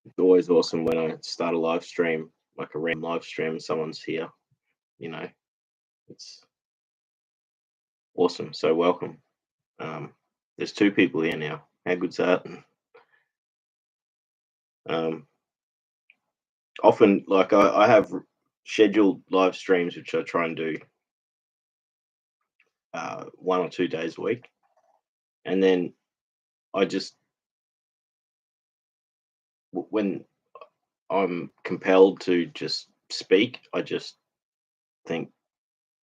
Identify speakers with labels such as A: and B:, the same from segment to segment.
A: It's always awesome when I start a live stream, like a random live stream, someone's here, you know, it's awesome. So welcome. There's two people here now. How good's that? Um, Often, like I have scheduled live streams, which I try and do 1 or 2 days a week. And then I just, when I'm compelled to just speak, I just think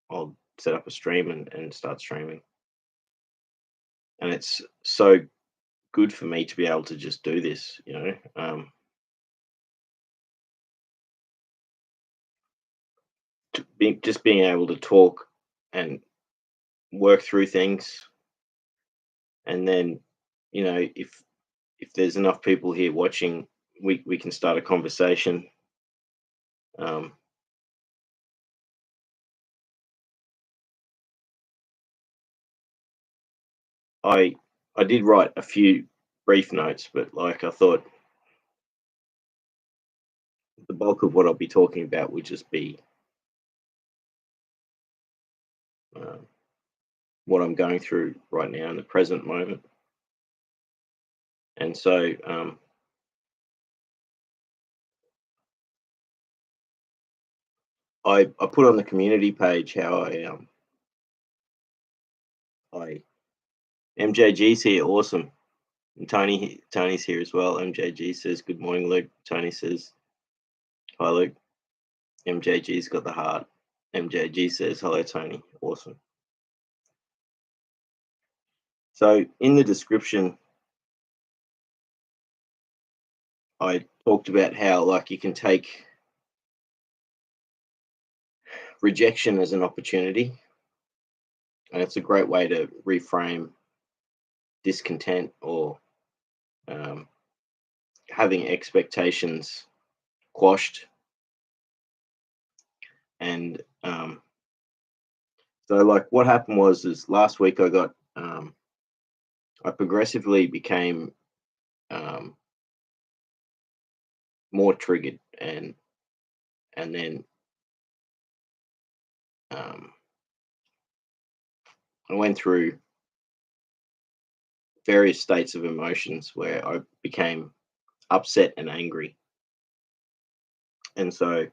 A: I'll set up a stream and start streaming. And it's so good for me to be able to just do this, just being able to talk and work through things, and then if there's enough people here watching, we can start a conversation. Um, I I did write a few brief notes, but like I thought the bulk of what I'll be talking about would just be uh, what I'm going through right now in the present moment. And so I put on the community page how I MJG's here, awesome. And Tony's here as well. MJG says good morning, Luke. Tony says hi, Luke. MJG's got the heart. MJG says hello, Tony. Awesome. So in the description, I talked about how like you can take rejection as an opportunity, and it's a great way to reframe discontent or um, having expectations quashed. And so like what happened was is last week I progressively became um, more triggered, and then um, I went through various states of emotions where I became upset and angry. And so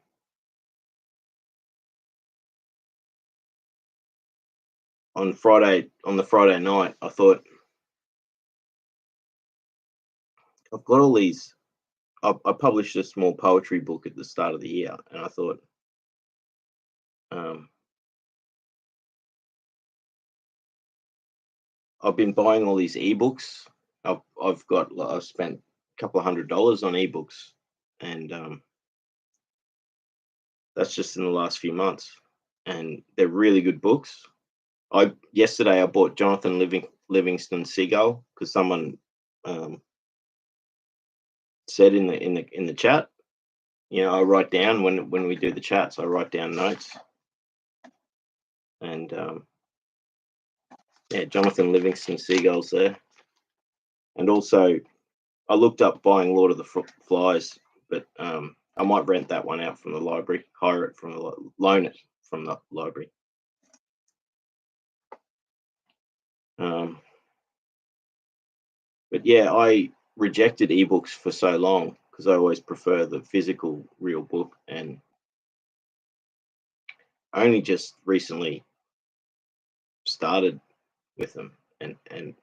A: on the Friday night, I thought I've got all these. I published a small poetry book at the start of the year, and I thought um, I've been buying all these ebooks. I've spent a couple of $100 on ebooks, and that's just in the last few months, and they're really good books. I Yesterday I bought Jonathan Livingston Seagull because someone um, said in the chat. I write down when we do the chats. I write down notes, and yeah, Jonathan Livingston Seagull's there, and also I looked up buying Lord of the Flies, but I might rent that one out from the library, loan it from the library. Um, but yeah, I rejected ebooks for so long because I always prefer the physical, real book, and I only just recently started with them, and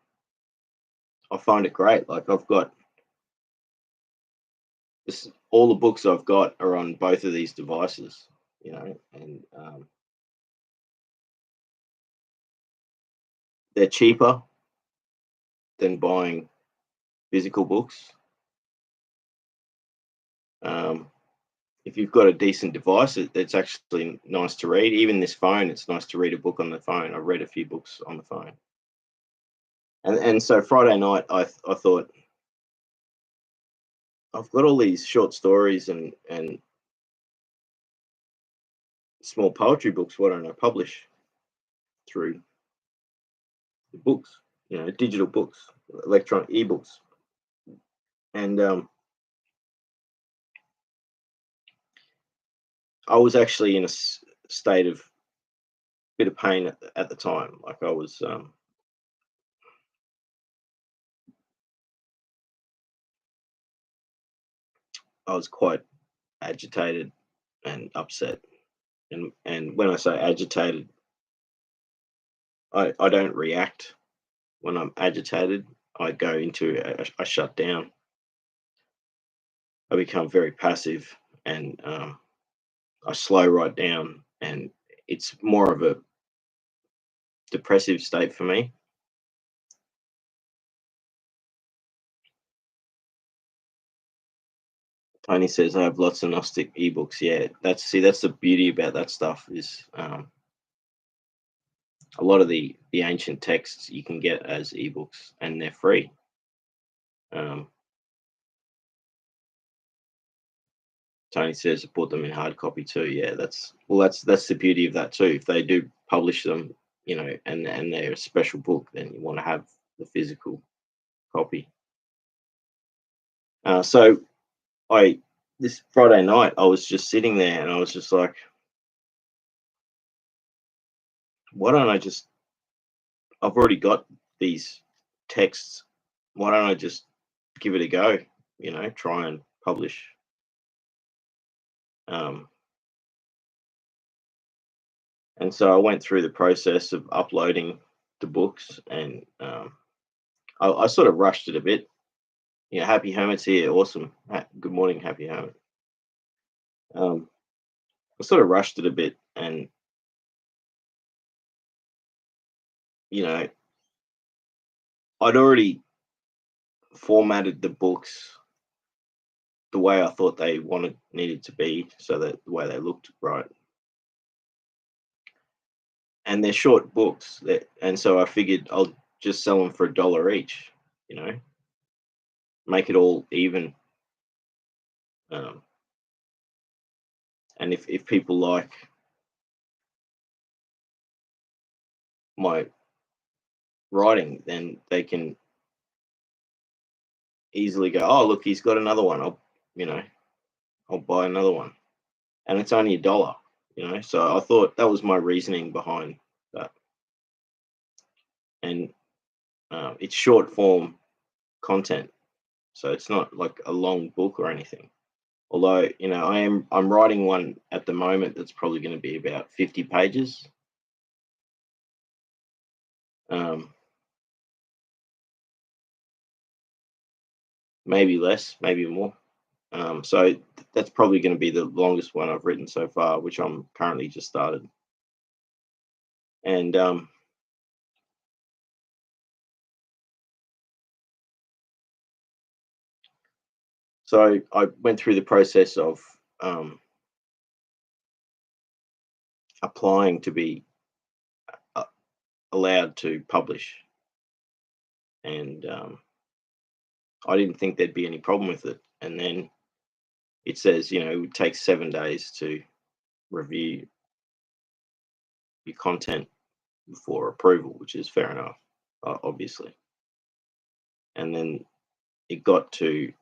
A: I find it great. Like I've got this, all the books I've got are on both of these devices, and they're cheaper than buying physical books. Um, if you've got a decent device, it's actually nice to read. Even this phone, it's nice to read a book on the phone. I've read a few books on the phone, and so Friday night, I thought I've got all these short stories and small poetry books. Why don't I publish through the books? Digital books, electronic ebooks, and I was actually in a state of bit of pain at the time. Like I was quite agitated and upset. And when I say agitated, I don't react when I'm agitated. I go into I shut down. I become very passive, and I slow right down, and it's more of a depressive state for me. Tony says I have lots of Gnostic ebooks. Yeah, that's the beauty about that stuff is a lot of the ancient texts you can get as ebooks and they're free. Um, Tony says I bought them in hard copy too. Yeah, that's the beauty of that too. If they do publish them, and they're a special book, then you want to have the physical copy. So I this Friday night I was just sitting there and I was just like, why don't I just? I've already got these texts. Why don't I just give it a go? Try and publish. Um, and so I went through the process of uploading the books, and I sort of rushed it a bit. Happy Hermit's here. Awesome. Good morning, Happy Hermit. Um, I sort of rushed it a bit, and you know, I'd already formatted the books the way I thought they needed to be, so that the way they looked right. And they're short books, and so I figured I'll just sell them for $1 each. You know, make it all even. Um, and if people like my writing, then they can easily go, oh look, he's got another one. You know, I'll buy another one, and it's only $1. So I thought that was my reasoning behind that, and it's short form content, so it's not like a long book or anything. Although I'm writing one at the moment that's probably going to be about 50 pages, um, maybe less, maybe more. So that's probably going to be the longest one I've written so far, which I'm currently just started. And so I went through the process of um, applying to be uh, allowed to publish, and I didn't think there'd be any problem with it. And then it says, it would take 7 days to review your content before approval, which is fair enough, obviously. And then it got to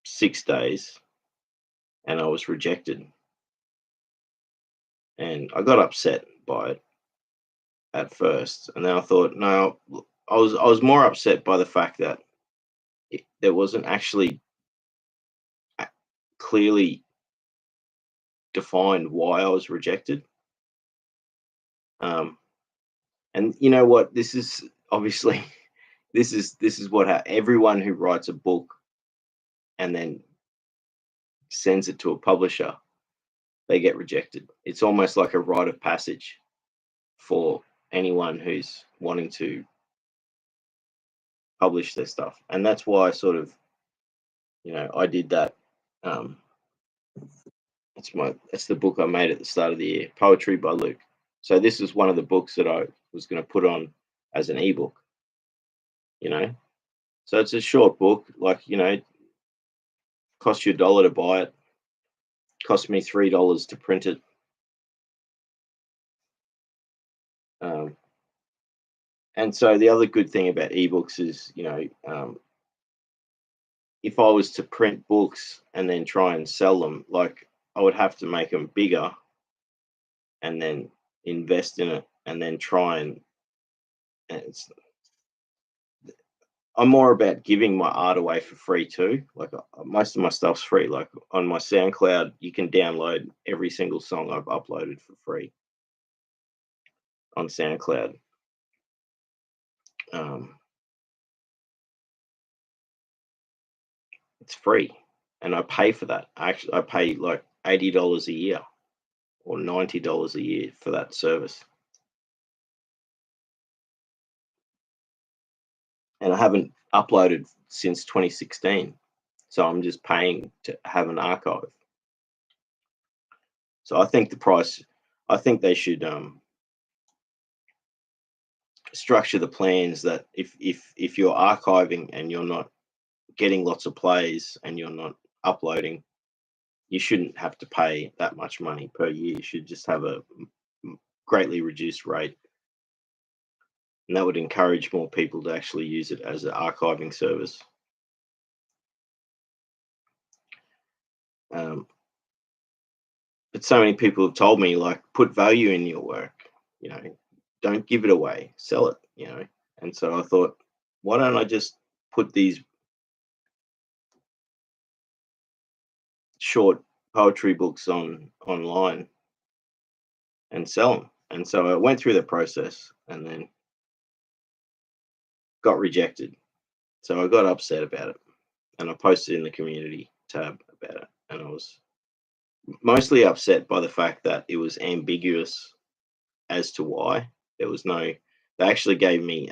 A: 6 days, and I was rejected, and I got upset by it at first, and then I thought, no, I was more upset by the fact that there wasn't actually clearly defined why I was rejected. Um, and you know what? This is obviously this is what everyone who writes a book and then sends it to a publisher, they get rejected. It's almost like a rite of passage for anyone who's wanting to publish their stuff, and that's why I sort of, I did that. Um, it's the book I made at the start of the year, Poetry by Luke. So this is one of the books that I was going to put on as an ebook. You know, so it's a short book, like cost you $1 to buy it, cost me $3 to print it. Um, and so the other good thing about ebooks is, if I was to print books and then try and sell them, like I would have to make them bigger and then invest in it and then try and it's I'm more about giving my art away for free too. Like most of my stuff's free. Like on my SoundCloud, you can download every single song I've uploaded for free on SoundCloud. Um, it's free, and I pay for that. I pay like $80 a year or $90 a year for that service, and I haven't uploaded since 2016. So I'm just paying to have an archive. So I think the price. I think they should structure the plans that if you're archiving and you're not getting lots of plays and you're not uploading, you shouldn't have to pay that much money per year. You should just have a greatly reduced rate, and that would encourage more people to actually use it as an archiving service. Um, but so many people have told me, like, put value in your work, you know, don't give it away, sell it, you know. And so I thought, why don't I just put these short poetry books online and sell them? And so I went through the process and then got rejected. So I got upset about it and I posted in the community tab about it. And I was mostly upset by the fact that it was ambiguous as to why. There was no, they actually gave me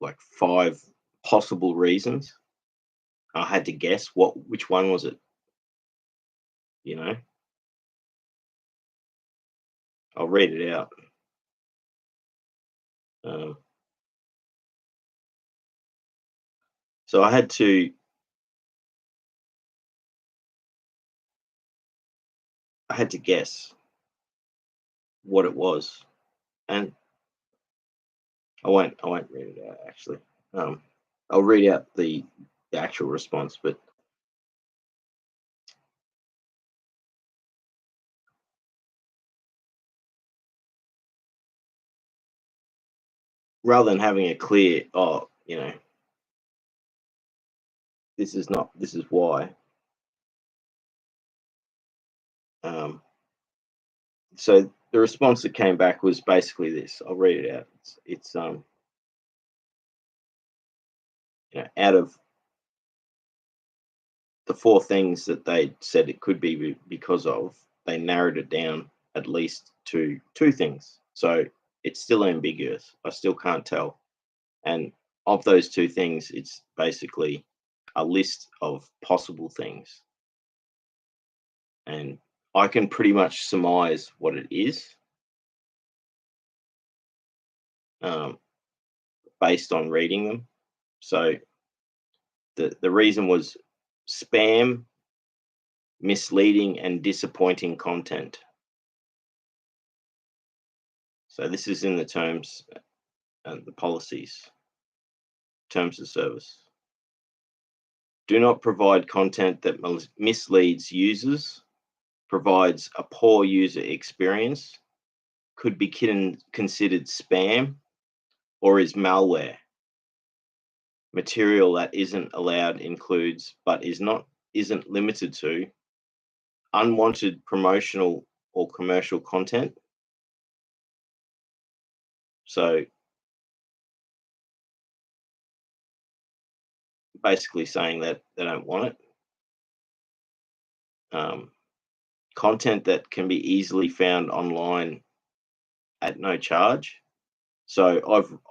A: like 5 possible reasons. I had to guess which one was it, you know? I'll read it out. Um, so I had to guess what it was, and I won't read it out actually. Um, I'll read out the actual response, but rather than having a clear, oh, you know, this is why. Um, so the response that came back was basically this. I'll read it out. It's you know, out of the 4 things that they said it could be because of, they narrowed it down at least to 2 things. So it's still ambiguous. I still can't tell. And of those 2 things, it's basically a list of possible things. And I can pretty much surmise what it is um, based on reading them. So the reason was spam, misleading, and disappointing content. So this is in the terms and the policies, terms of service. Do not provide content that misleads users, provides a poor user experience, could be considered spam, or is malware. Material that isn't allowed includes, but isn't limited to, unwanted promotional or commercial content. So basically saying that they don't want it. Um, Content that can be easily found online at no charge. So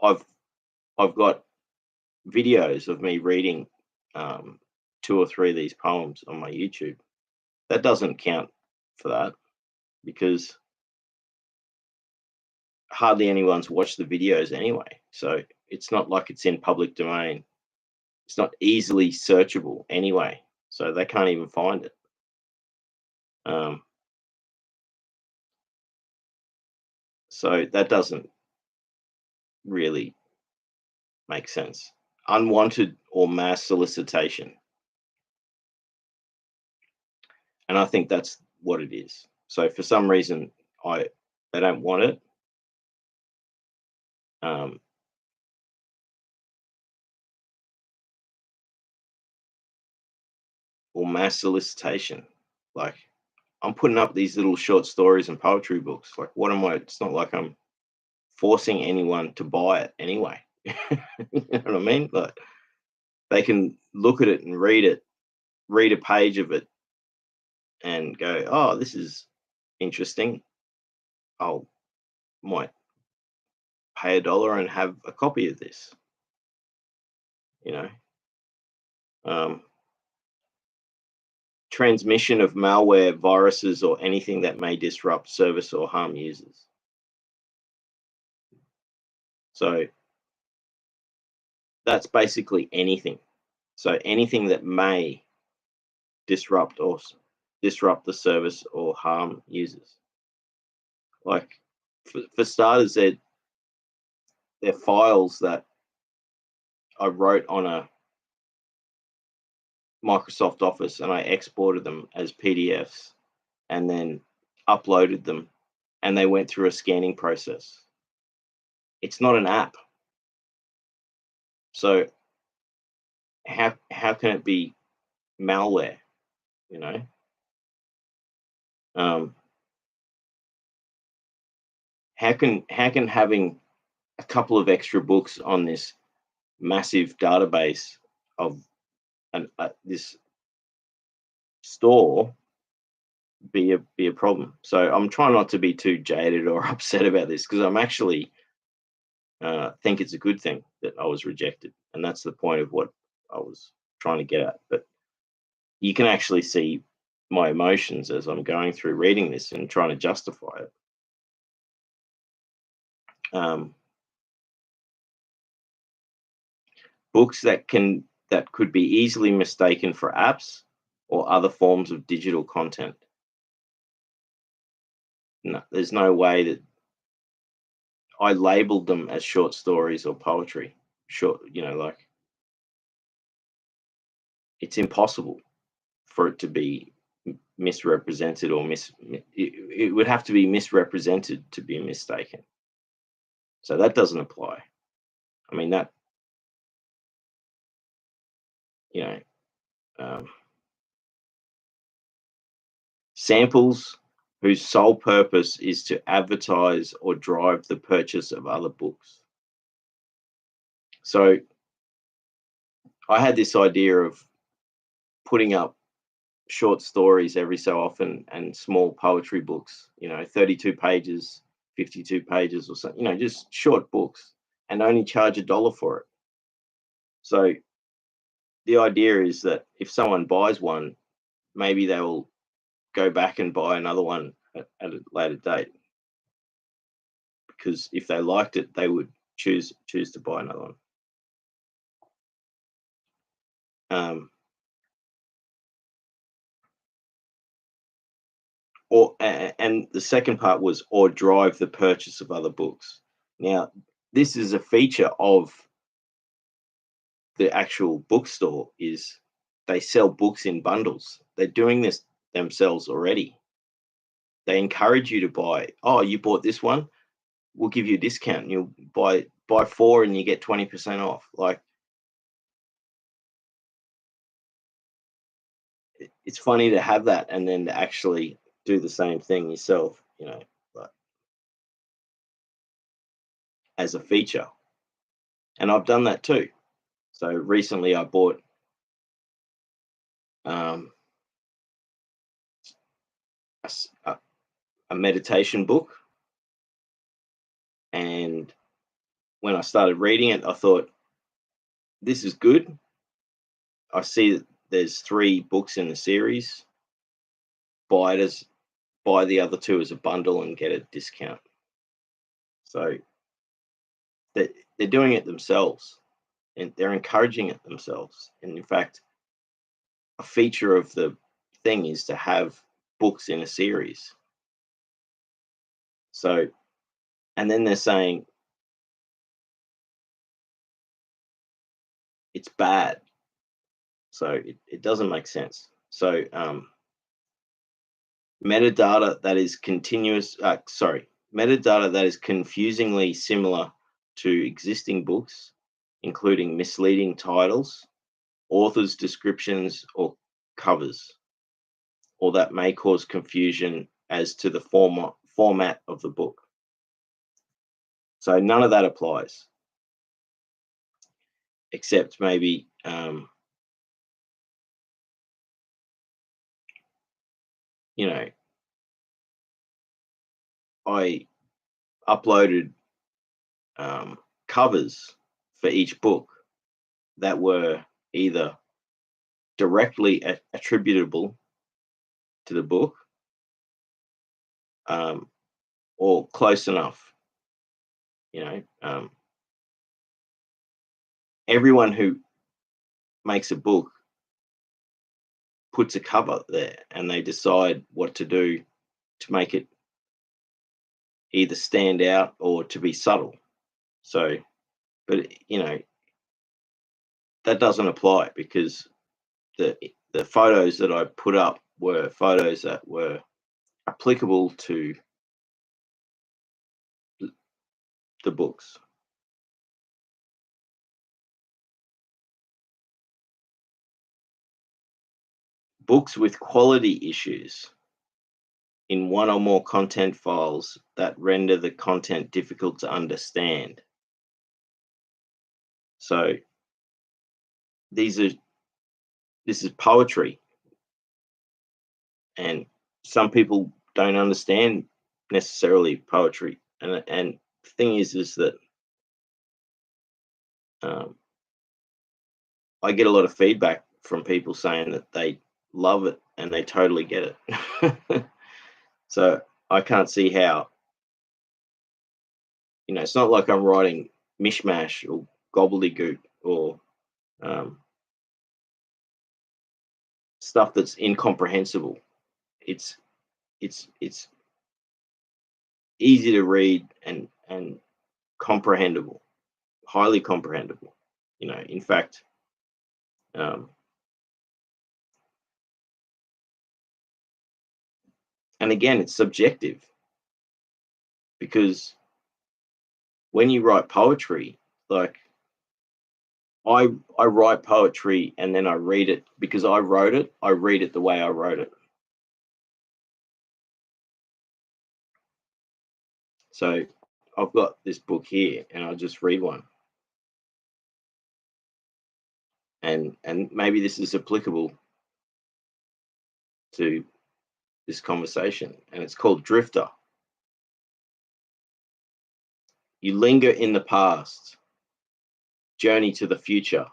A: I've got videos of me reading 2 or 3 of these poems on my YouTube. That doesn't count for that because hardly anyone's watched the videos anyway. So it's not like it's in public domain. It's not easily searchable anyway. So they can't even find it. Um, so that doesn't really make sense. unwanted or mass solicitation. And I think that's what it is. So for some reason, I they don't want it. Um, or mass solicitation. Like, I'm putting up these little short stories and poetry books. Like, what am I? It's not like I'm forcing anyone to buy it anyway. You know what I mean? Like, they can look at it, read a page of it, and go, "Oh, this is interesting. I'll might pay $1 and have a copy of this." You know, um, transmission of malware, viruses, or anything that may disrupt service or harm users. So that's basically anything. So anything that may disrupt or disrupt the service or harm users. Like, for starters, they're files that I wrote on a Microsoft Office and I exported them as PDFs and then uploaded them, and they went through a scanning process. It's not an app. So how can it be malware, you know? Um, how can having a couple of extra books on this massive database of this store be a problem? So I'm trying not to be too jaded or upset about this, because I'm actually think it's a good thing that I was rejected, and that's the point of what I was trying to get at. But you can actually see my emotions as I'm going through reading this and trying to justify it. Um, Books that could be easily mistaken for apps or other forms of digital content. No, there's no way that I labeled them as short stories or poetry. Short, like, it's impossible for it to be misrepresented or it would have to be misrepresented to be mistaken. So that doesn't apply. I mean, that, you know, um, samples whose sole purpose is to advertise or drive the purchase of other books. So I had this idea of putting up short stories every so often and small poetry books, 32 pages, 52 pages or something, just short books, and only charge $1 for it. So the idea is that if someone buys one, maybe they will go back and buy another one at a later date, because if they liked it, they would choose to buy another one. Um, and the second part was, or drive the purchase of other books. Now, this is a feature of the actual bookstore, is they sell books in bundles. They're doing this themselves already. They encourage you to buy. Oh, you bought this one, we'll give you a discount. You'll buy 4 and you get 20% off. Like, it's funny to have that and then to actually do the same thing yourself, like, as a feature. And I've done that too. So recently I bought um, a, a meditation book, and when I started reading it, I thought, this is good. I see that there's 3 books in the series. Buy the other 2 as a bundle and get a discount. So they're doing it themselves, and they're encouraging it themselves. And in fact, a feature of the thing is to have books in a series. So, and then they're saying, it's bad. So it doesn't make sense. So metadata that is metadata that is confusingly similar to existing books, including misleading titles, authors' descriptions, or covers, or that may cause confusion as to the format of the book. So none of that applies, except maybe you know, I uploaded covers for each book that were either directly attributable to the book, or close enough. You know, everyone who makes a book puts a cover there, and they decide what to do to make it either stand out or to be subtle. So, but that doesn't apply, because the photos that I put up were photos that were applicable to the books. Books with quality issues in one or more content files that render the content difficult to understand. So this is poetry, and some people don't understand necessarily poetry. And the thing is that I get a lot of feedback from people saying that they love it and they totally get it. So I can't see how, it's not like I'm writing mishmash or gobbledygook or stuff that's incomprehensible. It's easy to read and comprehensible, highly comprehensible. In fact, and again, it's subjective, because when you write poetry, like I write poetry and then I read it because I wrote it. I read it the way I wrote it. So I've got this book here, and I'll just read one. And maybe this is applicable to this conversation, and it's called Drifter. You linger in the past, journey to the future,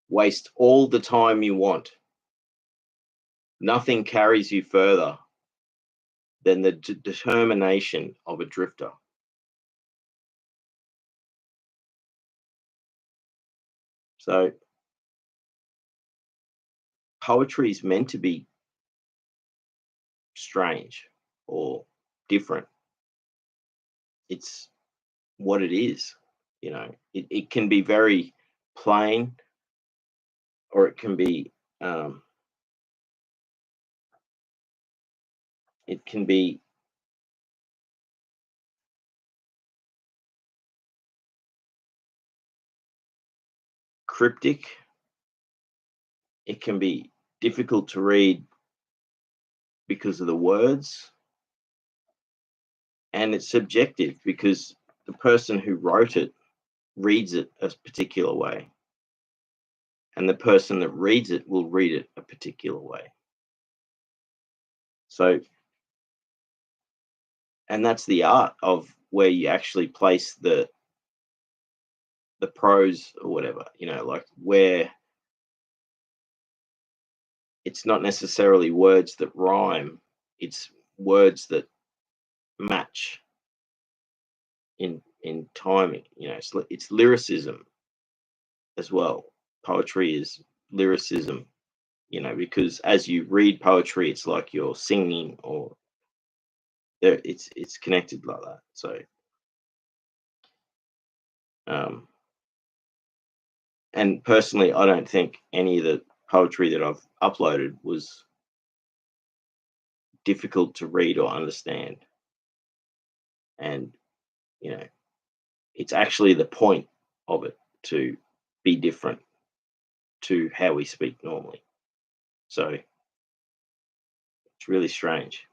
A: waste all the time you want. Nothing carries you further than the determination of a drifter. So poetry is meant to be strange or different. It's what it is. It can be very plain, or it can be it can be cryptic. It can be difficult to read because of the words, and it's subjective because the person who wrote it reads it a particular way, and the person that reads it will read it a particular way. So, and that's the art of where you actually place the prose or whatever, like where it's not necessarily words that rhyme, it's words that match in timing. It's lyricism as well. Poetry is lyricism, because as you read poetry, it's like you're singing, or it's connected like that. So And personally, I don't think any of the poetry that I've uploaded was difficult to read or understand. And, you know, it's actually the point of it to be different to how we speak normally. So it's really strange.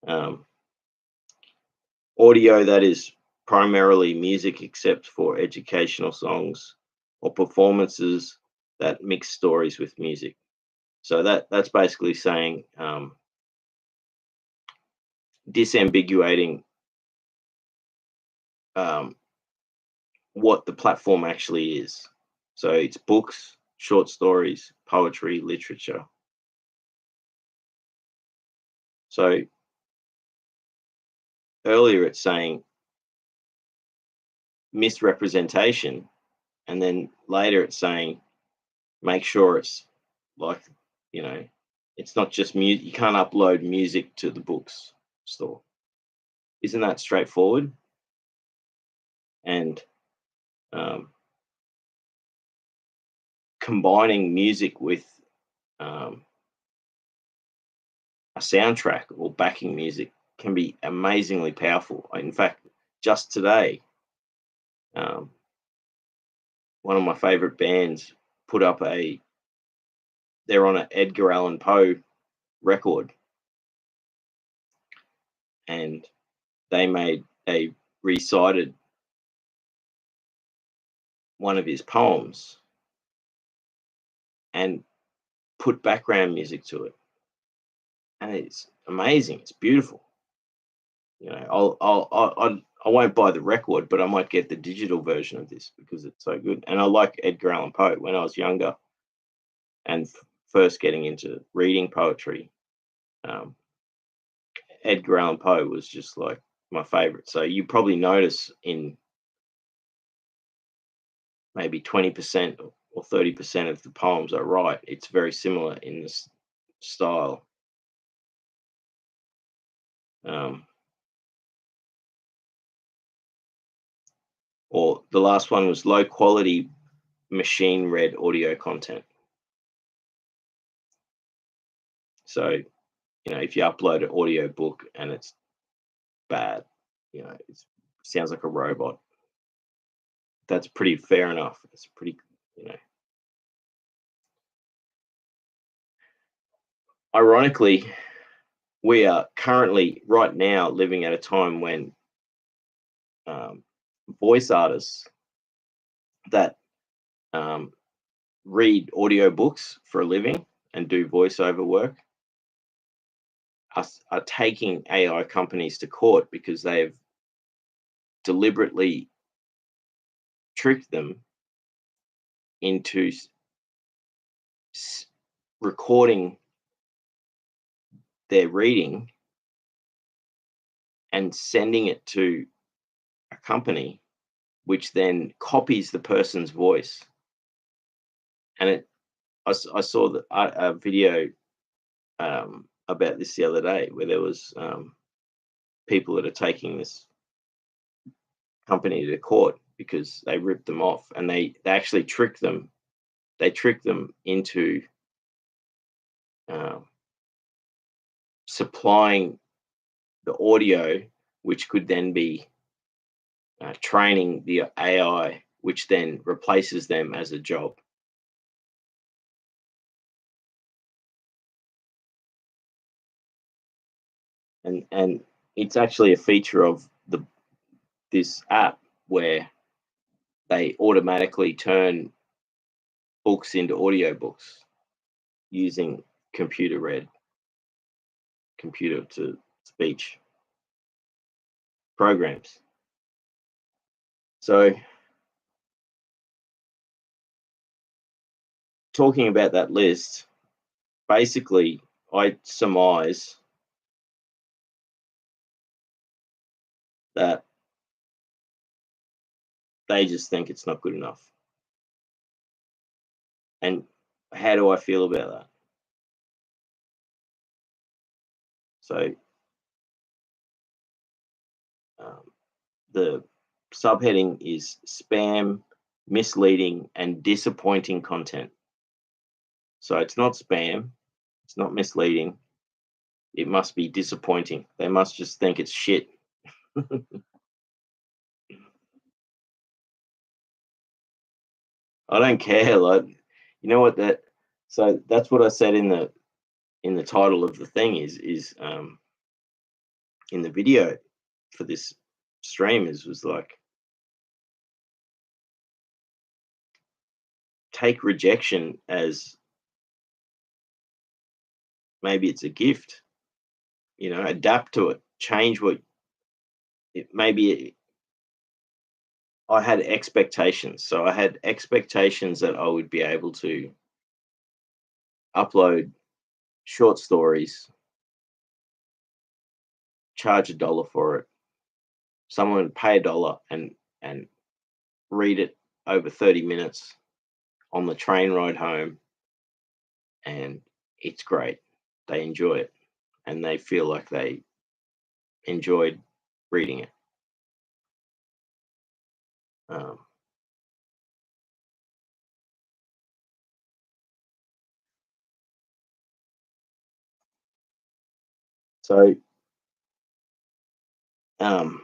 A: Um, Audio that is primarily music, except for educational songs or performances that mix stories with music. So that's basically saying disambiguating um, what the platform actually is. So it's books, short stories, poetry, literature. So earlier it's saying misrepresentation, and then later it's saying make sure it's like, you know, it's not just music. You can't upload music to the books store. Isn't that straightforward? And um, combining music with um, a soundtrack or backing music can be amazingly powerful. In fact, just today, um, one of my favorite bands put up they're on an Edgar Allan Poe record, and they recited one of his poems and put background music to it, and it's amazing. It's beautiful. You know, I won't buy the record, but I might get the digital version of this because it's so good. And I like Edgar Allan Poe. When I was younger and first getting into reading poetry, um, Edgar Allan Poe was just like my favorite. So you probably notice in maybe 20% or 30% of the poems I write, it's very similar in this style. Um, or the last one was low quality machine read audio content. So, you know, if you upload an audio book and it's bad, you know, it sounds like a robot. That's pretty fair enough. It's pretty, you know. Ironically, we are currently right now living at a time when um, voice artists that um, read audiobooks for a living and do voiceover work are taking AI companies to court because they have deliberately tricked them into recording their reading and sending it to a company, which then copies the person's voice. And I saw a video about this the other day where there was people that are taking this company to court because they ripped them off, and they actually tricked them. They tricked them into um, supplying the audio, which could then be training the AI, which then replaces them as a job. And it's actually a feature of this app where they automatically turn books into audiobooks using computer read, computer to speech programs. So talking about that list, basically I surmise that they just think it's not good enough. And how do I feel about that? So um, the subheading is spam, misleading, and disappointing content. So it's not spam, it's not misleading. It must be disappointing. They must just think it's shit. I don't care. Like, you know what that? So that's what I said in the title of the thing is in the video for this stream is was like, take rejection as maybe it's a gift. You know, adapt to it, change what it maybe. I had expectations, so I had expectations that I would be able to upload short stories, charge $1 for it. Someone would pay $1 and read it over 30 minutes on the train ride home, and it's great. They enjoy it, and they feel like they enjoyed reading it. Um, so um,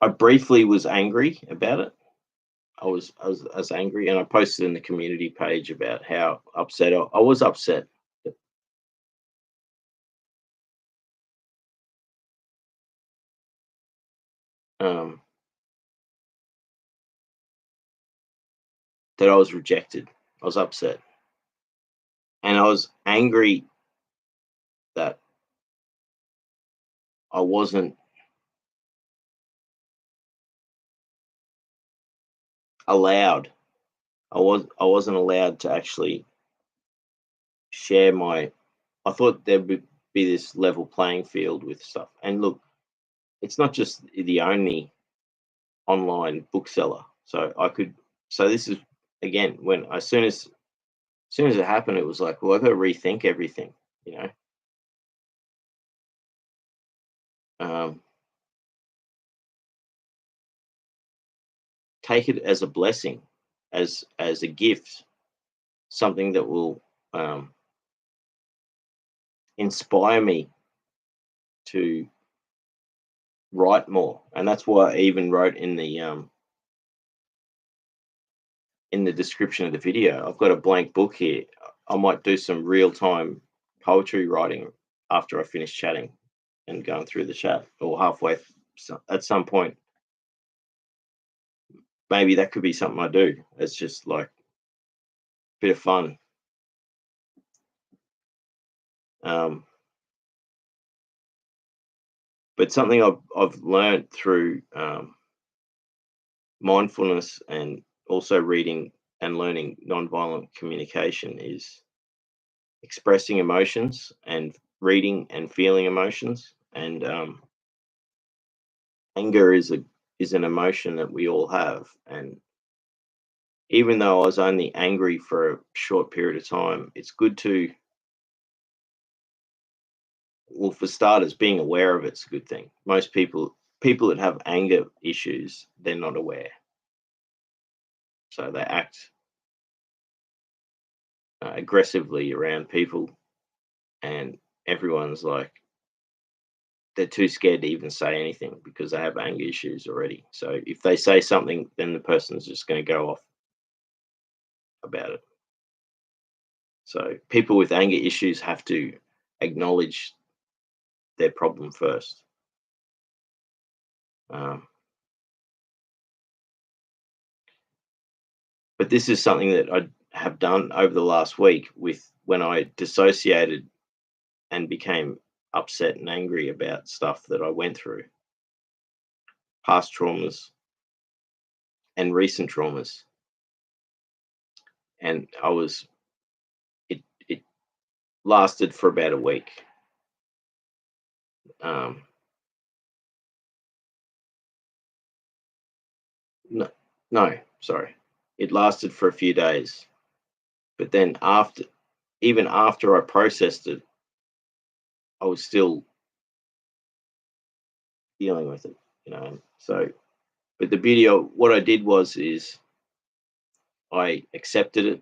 A: I briefly was angry about it. I was angry, and I posted in the community page about how upset I was upset. Um, that I was rejected. I was upset, and I was angry that I wasn't allowed. I wasn't allowed to actually share my. I thought there would be this level playing field with stuff. And look, it's not just the only online bookseller. So I could. So this is again when as soon as it happened, it was like, well, I've got to rethink everything. You know, um, take it as a blessing, as a gift, something that will um, inspire me to write more. And that's why I even wrote in the description of the video. I've got a blank book here. I might do some real time poetry writing after I finish chatting and going through the chat, or halfway. So at some point, maybe that could be something I do. It's just like a bit of fun. Um, but something I've learned through mindfulness and also reading and learning nonviolent communication is expressing emotions and reading and feeling emotions. And anger is an emotion that we all have. And even though I was only angry for a short period of time, it's good to, well, for starters, being aware of it's a good thing. Most people that have anger issues, they're not aware, so they act aggressively around people, and everyone's like, they're too scared to even say anything because they have anger issues already. So if they say something, then the person's just going to go off about it. So people with anger issues have to acknowledge their problem first. Um, but this is something that I have done over the last week with when I dissociated and became upset and angry about stuff that I went through, past traumas and recent traumas. And it lasted for about a week. Um, no, no, sorry. It lasted for a few days. But then even after I processed it, I was still dealing with it. So, but the beauty of what I did is I accepted it.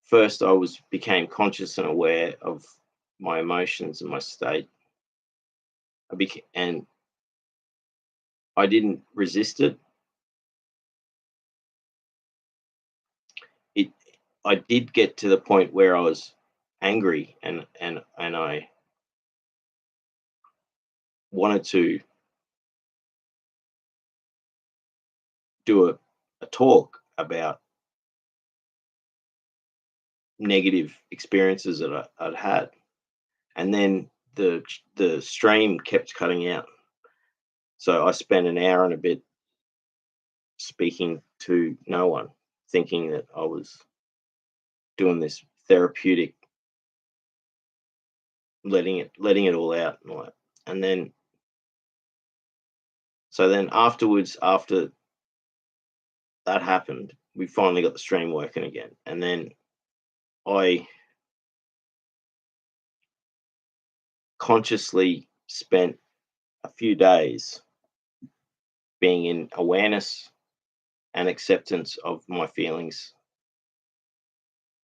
A: First, I became conscious and aware of my emotions and my state. And I didn't resist it. It I did get to the point where I was angry, and I wanted to do a talk about negative experiences that I'd had, and then the stream kept cutting out. So I spent an hour and a bit speaking to no one, thinking that I was doing this therapeutic, letting it all out and all that. And then so then afterwards, after that happened, we finally got the stream working again. And then I consciously spent a few days being in awareness and acceptance of my feelings.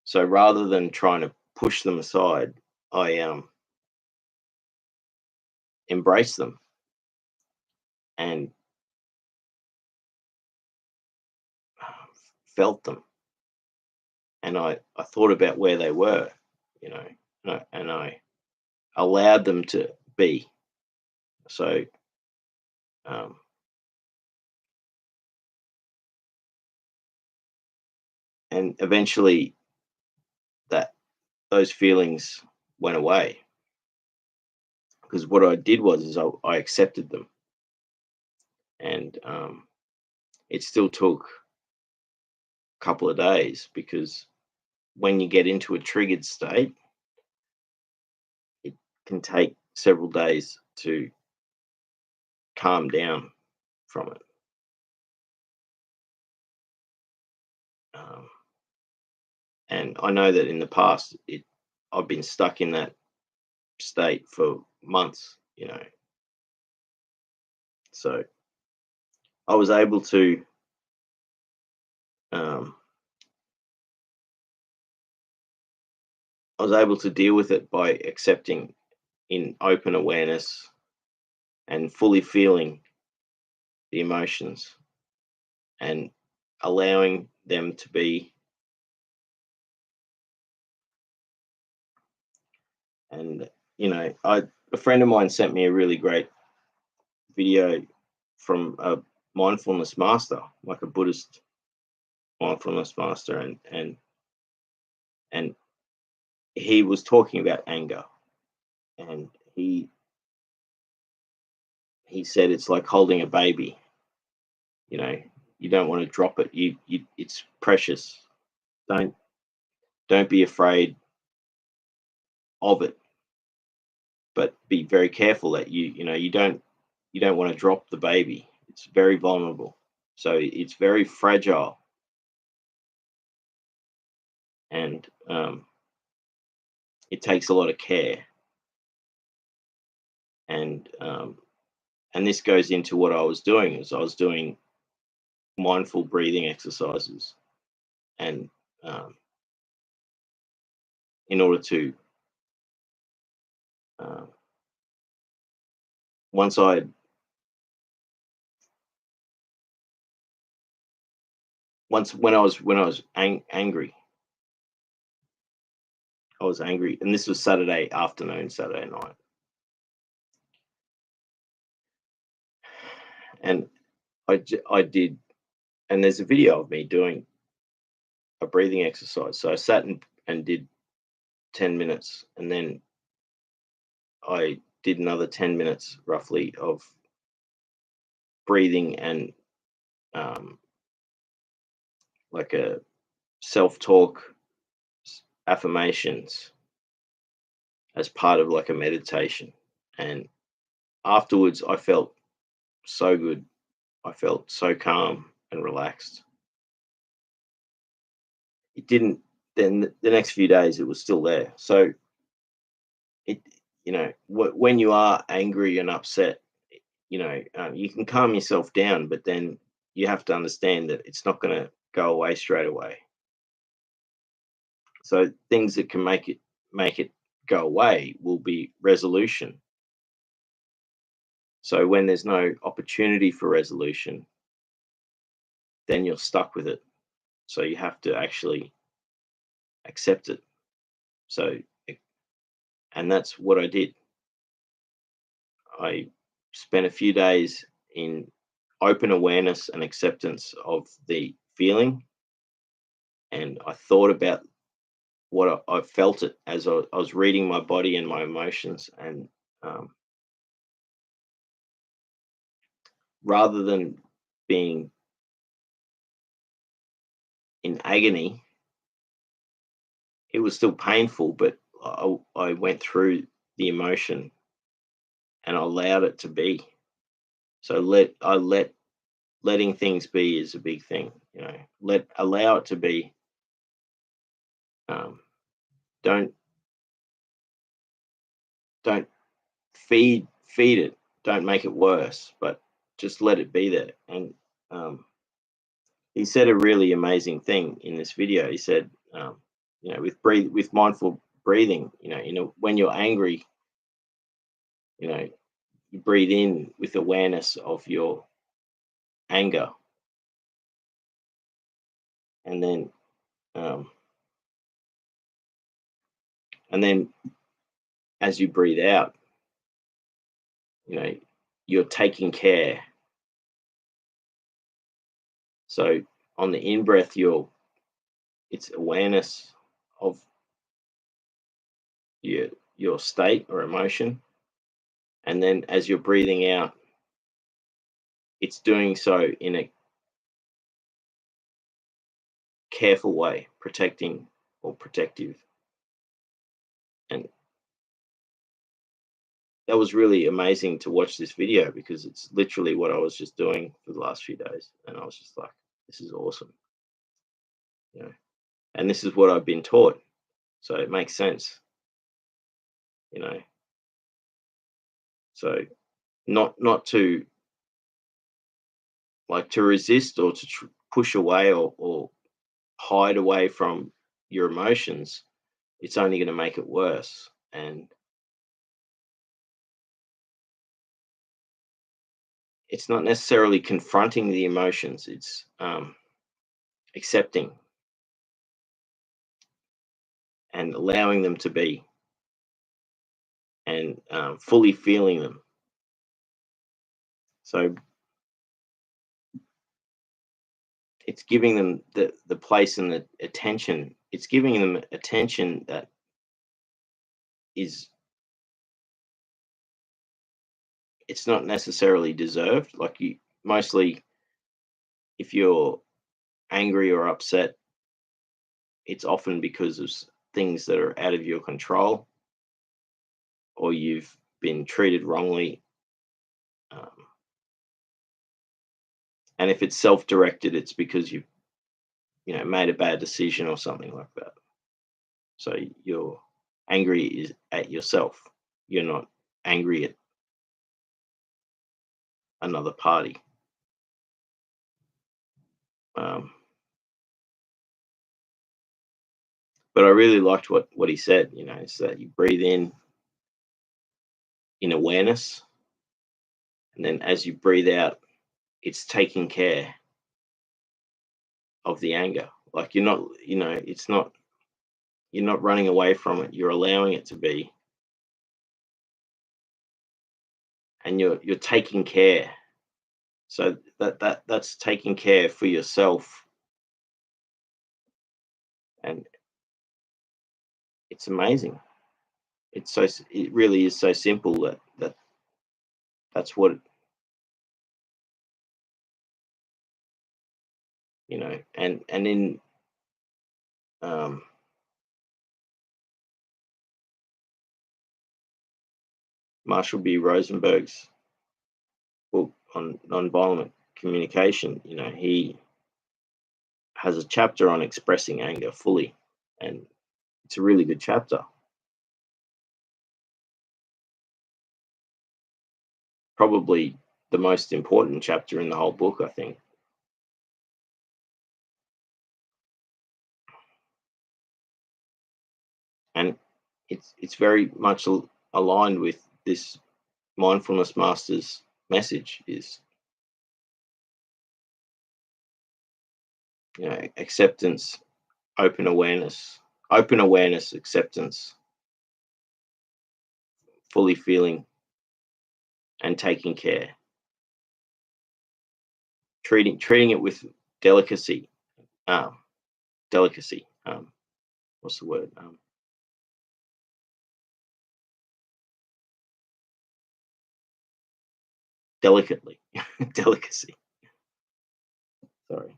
A: So rather than trying to push them aside, I embraced them and felt them. And I thought about where they were, you know, and I allowed them to be. So, um, and eventually that those feelings went away, because what I did is I accepted them. And it still took a couple of days, because when you get into a triggered state, it can take several days to calm down from it. Um, and I know that in the past, I've been stuck in that state for months, So I was able to um, deal with it by accepting in open awareness and fully feeling the emotions and allowing them to be. And a friend of mine sent me a really great video from a mindfulness master, like a Buddhist mindfulness master, and he was talking about anger, and he said it's like holding a baby. You know, you don't want to drop it. It's precious. Don't don't be afraid of it, but be very careful that you don't want to drop the baby. It's very vulnerable, so it's very fragile, and it takes a lot of care. And this goes into what I was doing. Is I was doing mindful breathing exercises, and um, in order to uh, once I once when I was angry, I was angry, and this was Saturday afternoon, Saturday night, and I did, and there's a video of me doing a breathing exercise. So I sat and did 10 minutes, and then I did another 10 minutes roughly of breathing and um, like a self-talk affirmations as part of like a meditation. And afterwards, I felt so good. I felt so calm and relaxed. It didn't. Then the next few days, it was still there. So it, when you are angry and upset, you can calm yourself down, but then you have to understand that it's not going to go away straight away. So things that can make it go away will be resolution. So when there's no opportunity for resolution, then you're stuck with it. So you have to actually accept it. So, and that's what I did. I spent a few days in open awareness and acceptance of the feeling, and I thought about what I felt it as I was reading my body and my emotions, and um, rather than being in agony, it was still painful, but I went through the emotion and I allowed it to be. So letting things be is a big thing. Allow it to be. Um, don't don't feed it. Don't make it worse, but just let it be there. And um, he said a really amazing thing in this video. He said, with mindful breathing, when you're angry, you know, you breathe in with awareness of your anger, and then um, and then as you breathe out, you know, you're taking care. So on the in breath, it's awareness of your state or emotion, and then as you're breathing out, it's doing so in a careful way, protecting or protective. And that was really amazing to watch this video because it's literally what I was just doing for the last few days, and I was just like, this is awesome, you know. And this is what I've been taught, so it makes sense, you know. So not to like to resist or to push away or hide away from your emotions. It's only going to make it worse. And it's not necessarily confronting the emotions, it's accepting and allowing them to be, and fully feeling them. So it's giving them the place and the attention. It's giving them attention that is, it's not necessarily deserved. Like, you mostly, if you're angry or upset, it's often because of things that are out of your control, or you've been treated wrongly. Um, and if it's self-directed, it's because you've made a bad decision or something like that. So you're angry is at yourself. You're not angry at another party. Um, but I really liked what he said. Is that you breathe in awareness, and then as you breathe out, it's taking care of the anger. Like, you're not, it's not, you're not running away from it. You're allowing it to be, and you're taking care. So that's taking care for yourself, and it's amazing. It really is so simple that's what, and in um, Marshall B. Rosenberg's book on nonviolent communication, he has a chapter on expressing anger fully, and it's a really good chapter. Probably the most important chapter in the whole book, I think. And it's very much aligned with this mindfulness master's message is, acceptance, open awareness, acceptance, fully feeling and taking care, treating it with delicacy. Um, delicacy. What's the word? Delicately. Delicacy. Sorry.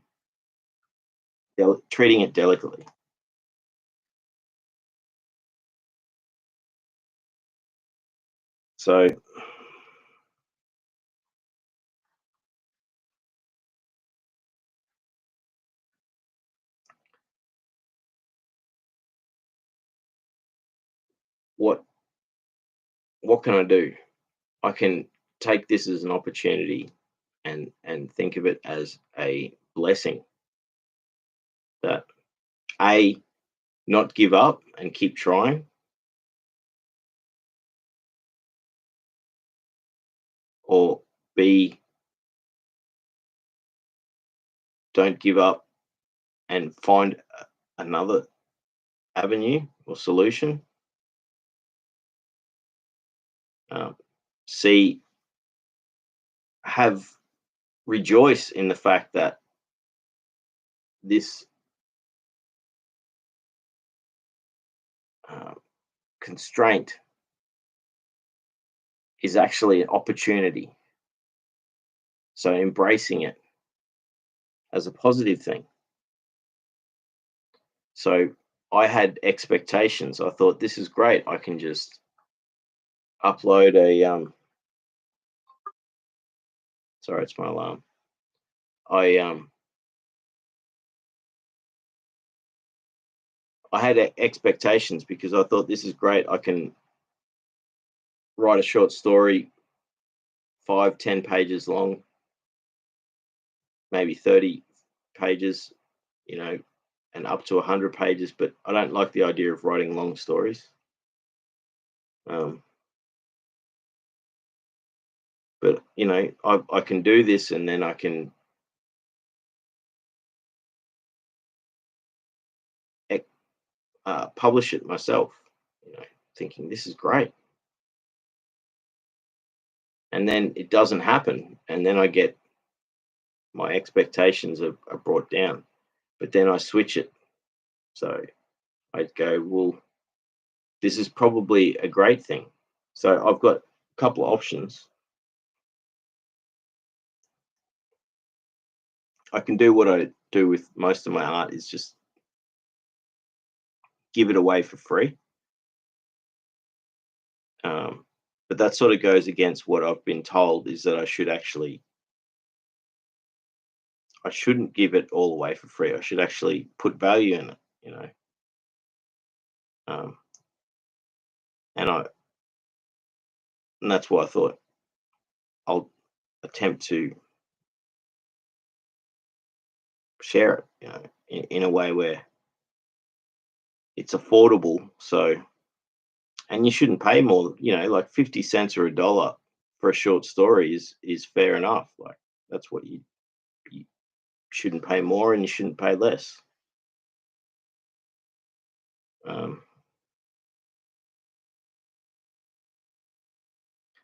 A: Treating it delicately. So what can I do? I can take this as an opportunity and think of it as a blessing that A, not give up and keep trying, or B, don't give up and find another avenue or solution. Um, C, have rejoice in the fact that this uh, constraint is actually an opportunity. So embracing it as a positive thing. So I had expectations. I thought this is great. I can just upload a sorry, it's my alarm. I I had expectations because I thought this is great. I can write a short story, 5, 10 pages long, maybe 30 pages, you know, and up to 100 pages. But I don't like the idea of writing long stories. Um, but I can do this, and then I can publish it myself. Thinking this is great, and then it doesn't happen, and then I get my expectations are brought down. But then I switch it, so I'd go, well, this is probably a great thing. So I've got a couple of options. I can do what I do with most of my art is just give it away for free. Um, but that sort of goes against what I've been told is that I shouldn't give it all away for free. I should actually put value in it. Um, and I and that's why I thought I'll attempt to share it, in a way where it's affordable. So, and you shouldn't pay more, like 50 cents or a dollar for a short story is fair enough. Like that's what you shouldn't pay more and you shouldn't pay less. Um,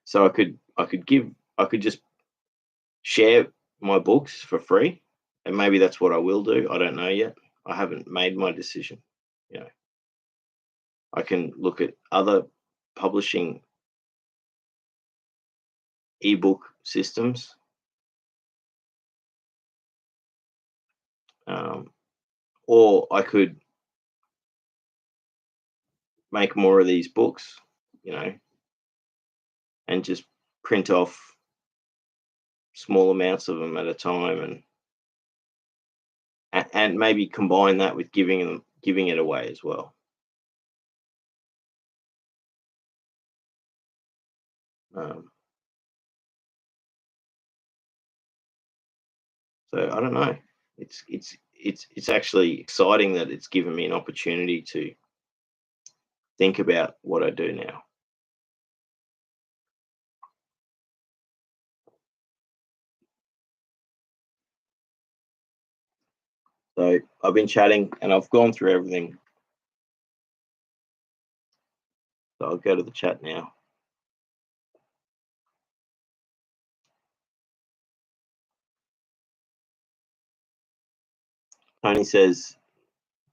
A: so I could just share my books for free, and maybe that's what I will do. I don't know yet. I haven't made my decision. You know, I can look at other publishing ebook systems, um, or I could make more of these books, you know, and just print off small amounts of them at a time, and maybe combine that with giving it away as well. Um, So I don't know. It's actually exciting that it's given me an opportunity to think about what I do now. So I've been chatting and I've gone through everything. So I'll go to the chat now. Tony says,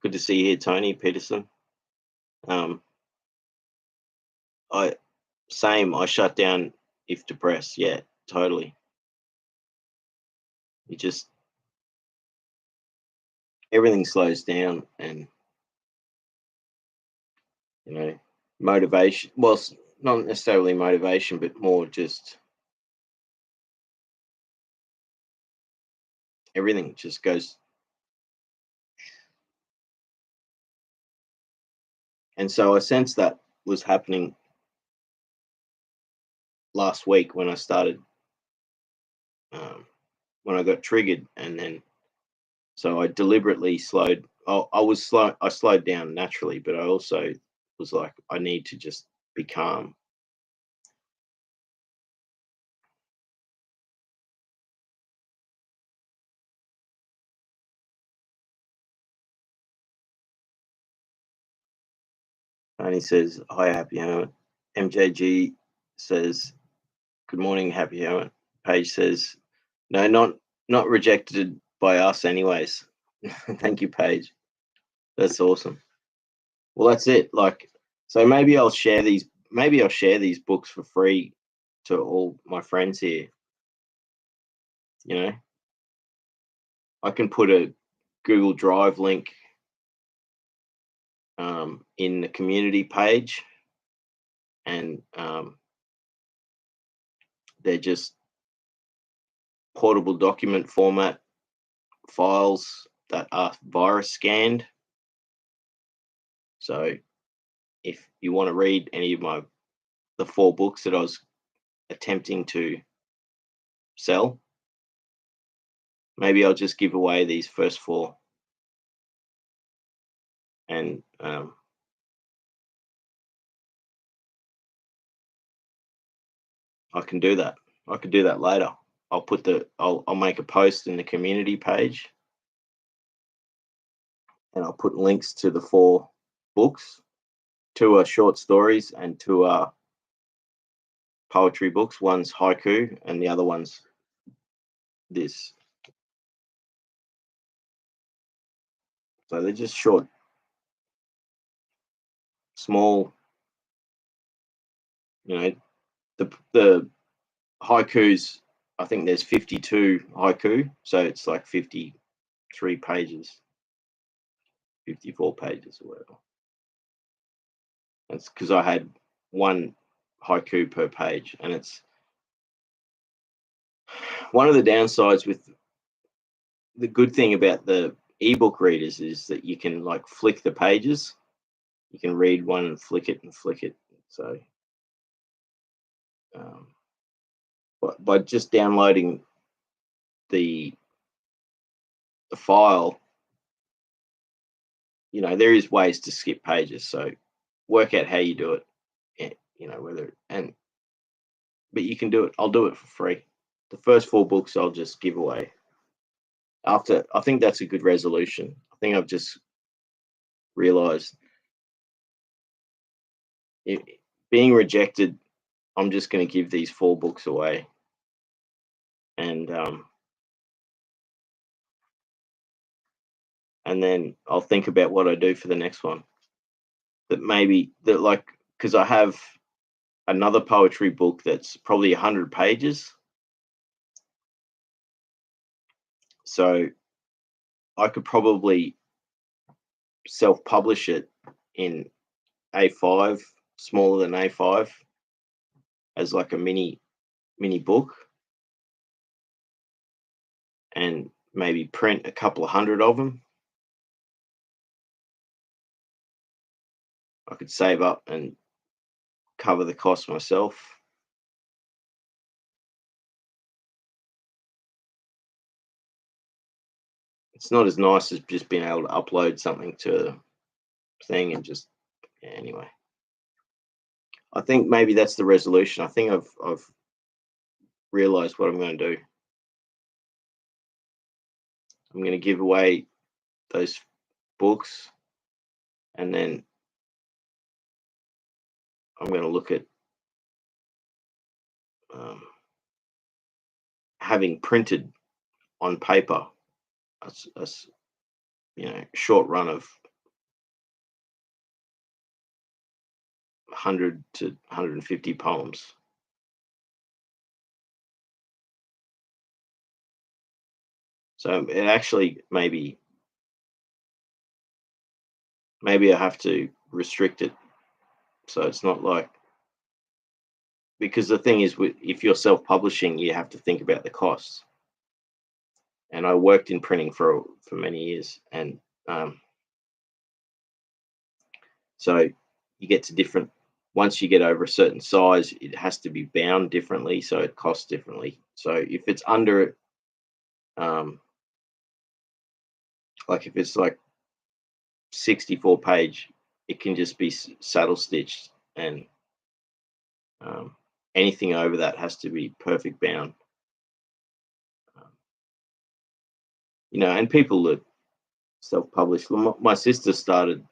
A: "Good to see you here, Tony Peterson." Um, I same. I shut down if depressed. Yeah, totally. You just everything slows down, and motivation. Well, not necessarily motivation, but more just everything just goes. And so I sensed that was happening last week when I started, when I got triggered, and then so I deliberately slowed. I was slow. I slowed down naturally, but I also was like, I need to just be calm. And he says, "Hi, Happy Hermit." MJG says, "Good morning, Happy Hermit." Paige says, "No, not rejected by us, anyways." Thank you, Paige. That's awesome. Well, that's it. Like, so maybe I'll share these. Maybe I'll share these books for free to all my friends here. You know, I can put a Google Drive link in the community page, and they're just portable document format files that are virus scanned. So if you want to read any of the 4 books that I was attempting to sell, maybe I'll just give away these first 4, and I can do that. I could do that later. I'll make a post in the community page, and I'll put links to the 4 books. 2 are short stories and 2 are poetry books. One's haiku and the other one's this. So they're just short, small. The haikus, I think there's 52 haiku, so it's like 53 pages, 54 pages or whatever. That's because I had 1 haiku per page, and it's one of the downsides with the good thing about the ebook readers is that you can like flick the pages. You can read one and flick it and flick it. So, but by just downloading the file, there is ways to skip pages. So work out how you do it. But you can do it. I'll do it for free. The first 4 books I'll just give away. After, I think that's a good resolution. I think I've just realized being rejected, I'm just going to give these 4 books away, and then I'll think about what I do for the next one. Because I have another poetry book that's probably 100 pages, so I could probably self-publish it in A5, smaller than A5, as like a mini book, and maybe print a couple of 100 of them. I could save up and cover the cost myself. It's not as nice as just being able to upload something to a thing and just, yeah, anyway. I think maybe that's the resolution. I think I've realized what I'm going to do. I'm going to give away those books, and then I'm going to look at um, having printed on paper a short run of 100 to 150 poems. So it actually maybe I have to restrict it, so it's not like, because the thing is, if you're self-publishing, you have to think about the costs. And I worked in printing for many years, and so you get to different. Once you get over a certain size, it has to be bound differently, so it costs differently. So if it's under, like if it's like 64 page, it can just be saddle stitched, and anything over that has to be perfect bound. Um, and people that self-publish. Well, my sister started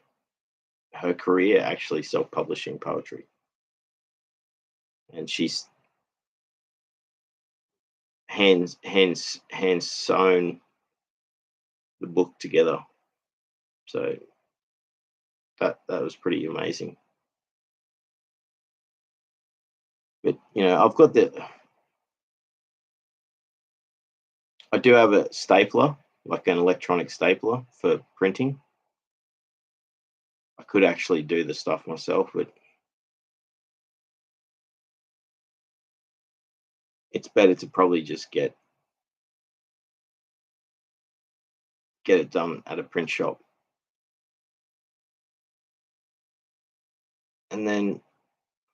A: her career actually self-publishing poetry, and she's hands sewn the book together. So that was pretty amazing. But I do have a stapler, like an electronic stapler for printing. I could actually do the stuff myself, but it's better to probably just get it done at a print shop. And then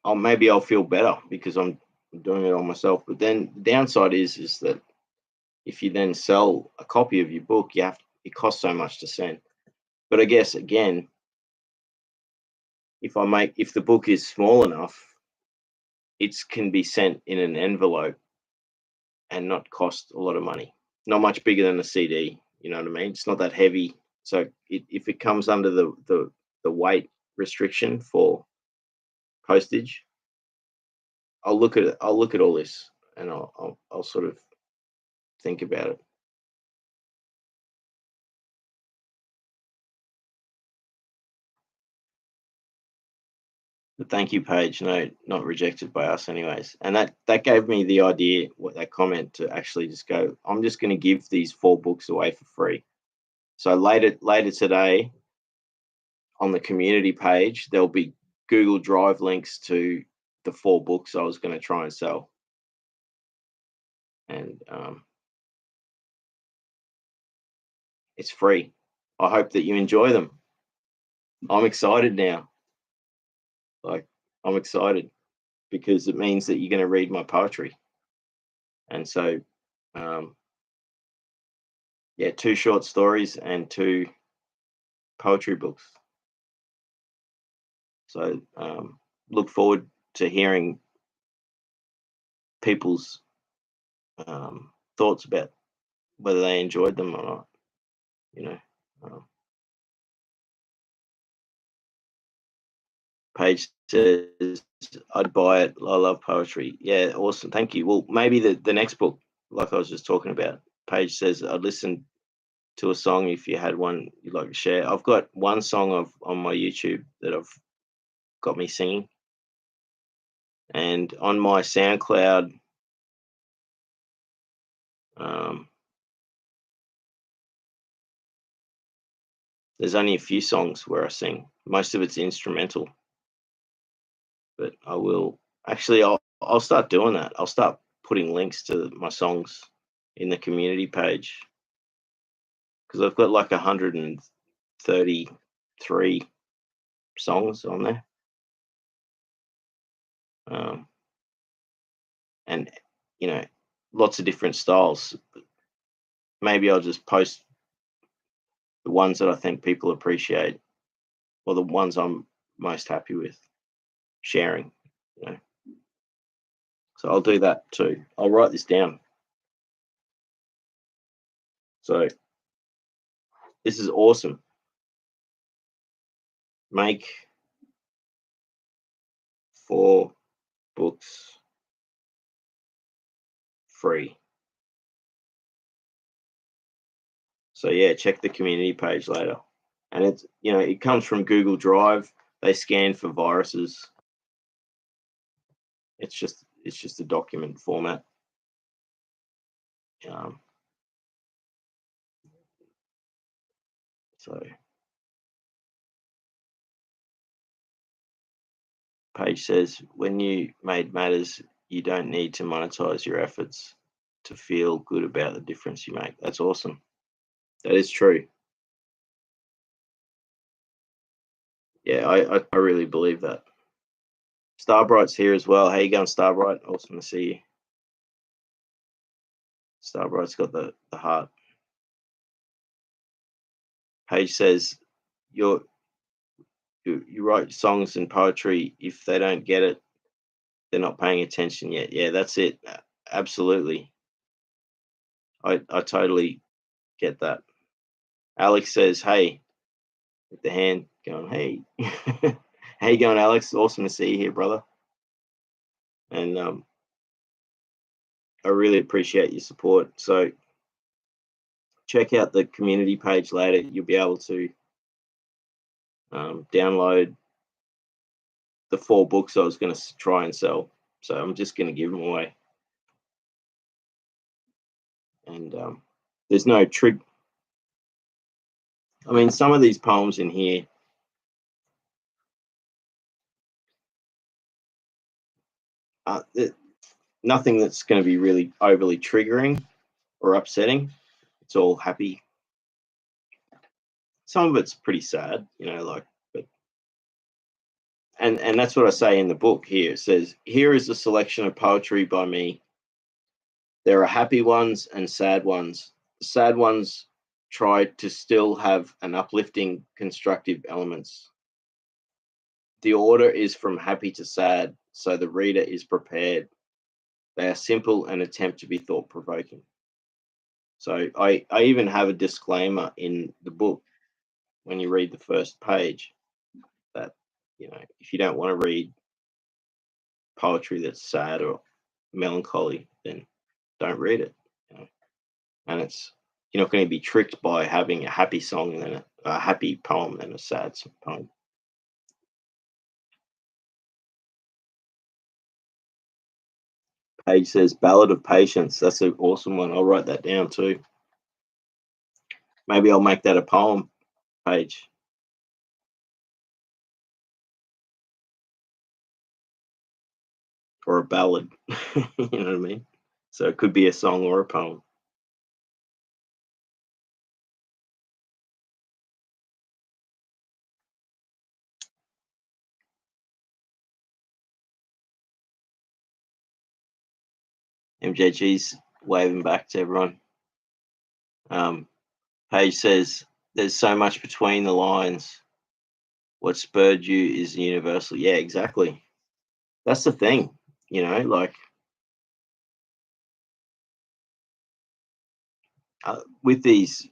A: I'll feel better because I'm doing it all myself. But then the downside is that if you then sell a copy of your book, it costs so much to send. But I guess again, if the book is small enough, it can be sent in an envelope and not cost a lot of money. Not much bigger than a CD. You know what I mean? It's not that heavy. So if it comes under the weight restriction for postage, I'll look at it. I'll look at all this, and I'll sort of think about it. The thank you page, no, not rejected by us, anyways. And that gave me the idea, what that comment, to actually just go. I'm just going to give these 4 books away for free. So later today, on the community page, there'll be Google Drive links to the 4 books I was going to try and sell, and it's free. I hope that you enjoy them. I'm excited now. Like, I'm excited because it means that you're going to read my poetry. And so, yeah, 2 short stories and 2 poetry books. So, look forward to hearing people's thoughts about whether they enjoyed them or not. You know, um, Paige says, "I'd buy it. I love poetry." Yeah, awesome. Thank you. Well, maybe the next book, like I was just talking about. Paige says, "I'd listen to a song if you had one you'd like to share." I've got one song on my YouTube that I've got me singing, and on my SoundCloud, um, there's only a few songs where I sing. Most of it's instrumental, but I will actually. I'll start doing that. I'll start putting links to my songs in the community page, because I've got like 133 songs on there, um, and you know, lots of different styles. Maybe I'll just post the ones that I think people appreciate, or the ones I'm most happy with sharing. You know, so I'll do that too. I'll write this down. So this is awesome. Make 4 books free. So yeah, check the community page later. And it's, it comes from Google Drive. They scan for viruses. It's just a document format. Um, so page says, when you made matters, you don't need to monetize your efforts to feel good about the difference you make. That's awesome. That is true. Yeah, I really believe that. Starbright's here as well. How you going, Starbright? Awesome to see you. Starbright's got the heart. Page says, you write songs and poetry. If they don't get it, they're not paying attention yet. Yeah, that's it. Absolutely. I totally get that. Alex says, hey, with the hand going, hey. How you going, Alex? Awesome to see you here, brother. And I really appreciate your support. So check out the community page later. You'll be able to download the 4 books I was going to try and sell. So I'm just going to give them away. And there's no trick. I mean, some of these poems in here, nothing that's going to be really overly triggering or upsetting. It's all happy. Some of it's pretty sad, and that's what I say in the book here. It says, here is a selection of poetry by me. There are happy ones and sad ones. The sad ones try to still have an uplifting, constructive elements. The order is from happy to sad, so the reader is prepared. They are simple and attempt to be thought-provoking. So I even have a disclaimer in the book when you read the first page that, if you don't want to read poetry that's sad or melancholy, then don't read it. And you're not going to be tricked by having a happy song and then a happy poem and a sad poem. Page says Ballad of Patience. That's an awesome one. I'll write that down too. Maybe I'll make that a poem page. Or a ballad. You know what I mean? So it could be a song or a poem. MJG's waving back to everyone. Page says, there's so much between the lines. What spurred you is universal. Yeah, exactly. That's the thing, with these,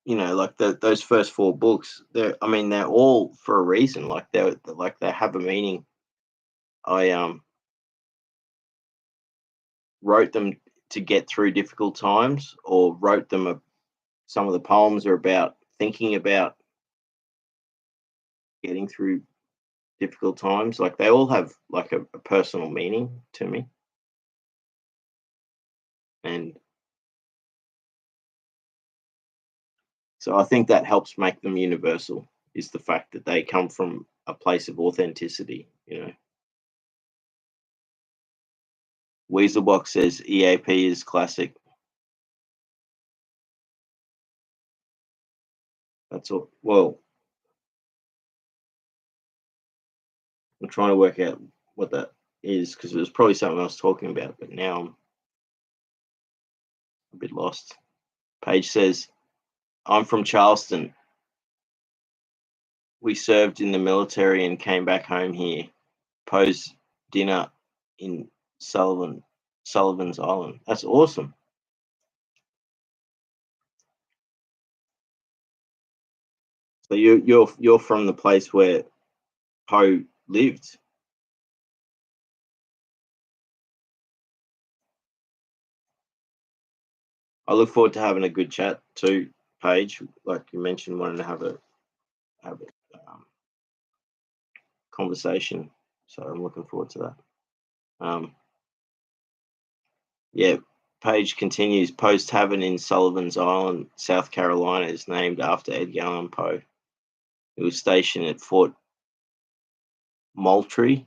A: those first 4 books, they're all for a reason. They have a meaning. I wrote them to get through difficult times, or wrote them. Some of the poems are about thinking about getting through difficult times. Like, they all have like a personal meaning to me, and so I think that helps make them universal, is the fact that they come from a place of authenticity. Weaselbox says EAP is classic. That's all. Well, I'm trying to work out what that is, because it was probably something I was talking about, but now I'm a bit lost. Paige says, I'm from Charleston. We served in the military and came back home here. Poe's dinner in Sullivan's Island. That's awesome. So you're from the place where Poe lived. I look forward to having a good chat too, Paige. Like you mentioned, wanting to have a conversation. So I'm looking forward to that. Yeah, Page continues. Poe's Tavern in Sullivan's Island, South Carolina, is named after Edgar Allan Poe. He was stationed at Fort Moultrie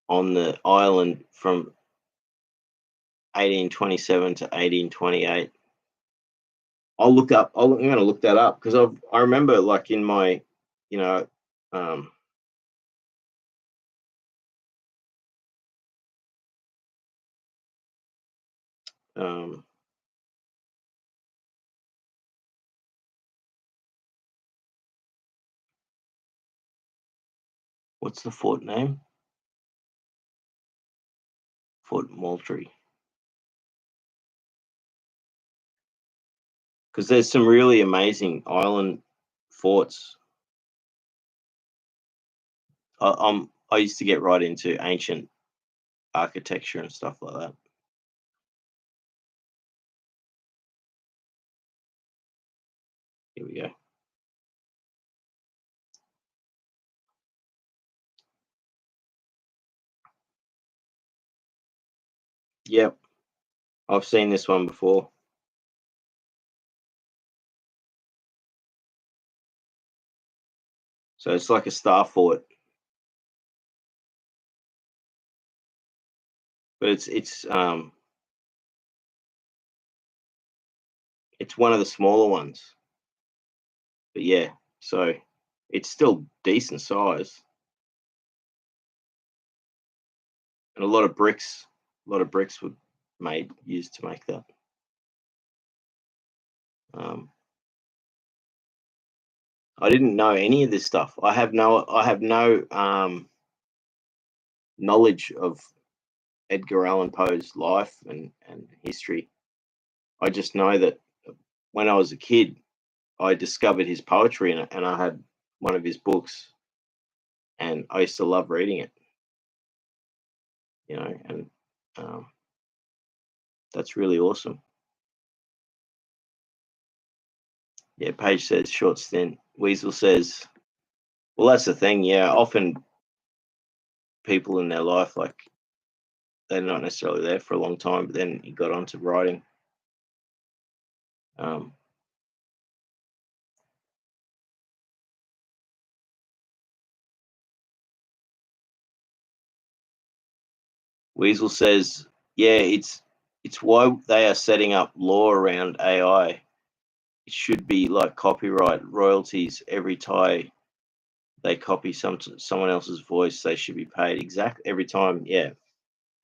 A: on the island from 1827 to 1828. I'm going to look that up because I remember, like, in my, you know, what's the fort name? Fort Moultrie. Because there's some really amazing island forts. I used to get right into ancient architecture and stuff like that. Here we go. Yep, I've seen this one before. So it's like a star fort, but it's one of the smaller ones. But yeah, so it's still decent size, and a lot of bricks were used to make that. I didn't know any of this stuff. I have no knowledge of Edgar Allan Poe's life and history. I just know that when I was a kid, I discovered his poetry and I had one of his books, and I used to love reading it. You know, and that's really awesome. Yeah, Paige says short stint. Weasel says, well, that's the thing. Yeah, often people in their life, like, they're not necessarily there for a long time, but then he got onto writing. Weasel says, yeah, it's why they are setting up law around AI. It should be like copyright royalties. Every time they copy someone else's voice, they should be paid exactly every time. Yeah,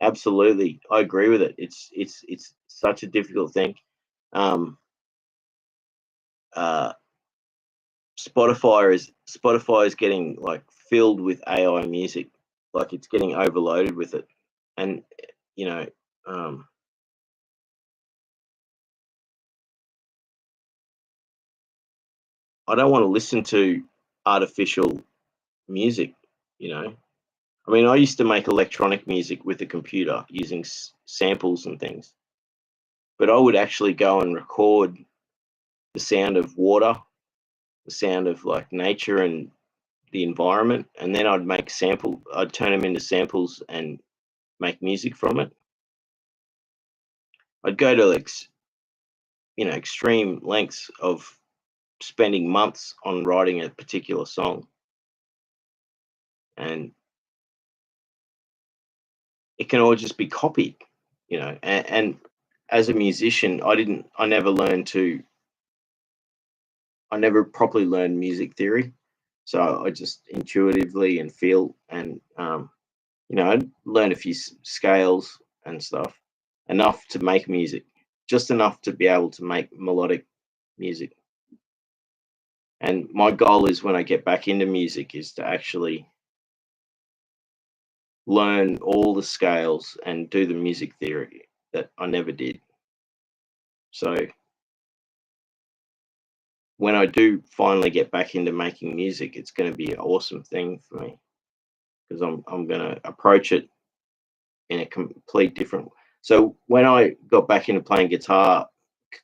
A: absolutely, I agree with it. It's such a difficult thing. Spotify is getting, like, filled with AI music, like it's getting overloaded with it, and you know, I don't want to listen to artificial music. You know, I mean, I used to make electronic music with a computer using samples and things, but I would actually go and record the sound of water, the sound of, like, nature and the environment, and then I'd turn them into samples and make music from it. I'd go to, like, extreme lengths of spending months on writing a particular song, and it can all just be copied, and as a musician, I never properly learned music theory, so I just intuitively and feel, and I learned a few scales and stuff, enough to make music. just enough to be able to make melodic music. And my goal is, when I get back into music, is to actually learn all the scales and do the music theory that I never did. So when I do finally get back into making music, it's going to be an awesome thing for me, because I'm going to approach it in a complete different. So when I got back into playing guitar,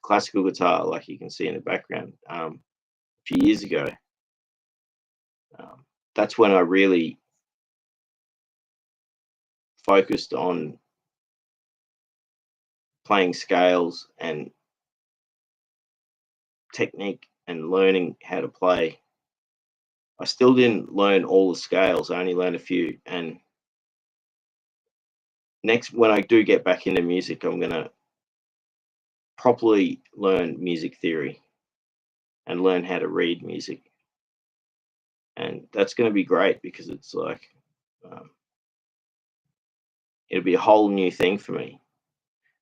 A: classical guitar, like you can see in the background, a few years ago, that's when I really focused on playing scales and technique and learning how to play. I still didn't learn all the scales. I only learned a few. And next, when I do get back into music, I'm going to properly learn music theory and learn how to read music. And that's going to be great, because it's like, it'll be a whole new thing for me.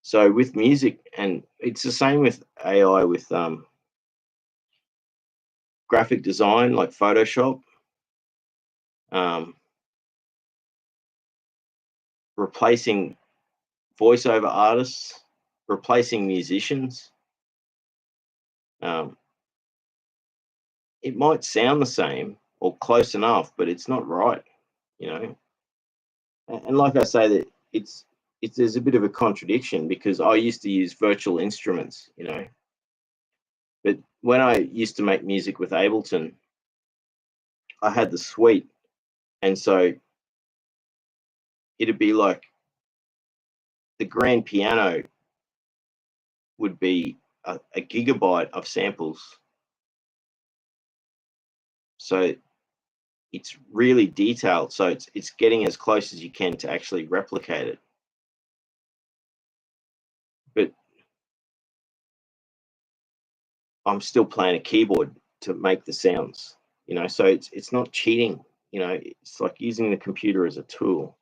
A: So with music, and it's the same with AI, with graphic design, like Photoshop, replacing voiceover artists, replacing musicians. It might sound the same or close enough, but it's not right, you know. And like I say, that it's there's a bit of a contradiction, because I used to use virtual instruments, you know. But when I used to make music with Ableton, I had the suite, and so it'd be like the grand piano would be a gigabyte of samples. So it's really detailed. So it's getting as close as you can to actually replicate it. But I'm still playing a keyboard to make the sounds, you know. So it's not cheating, you know. It's like using the computer as a tool.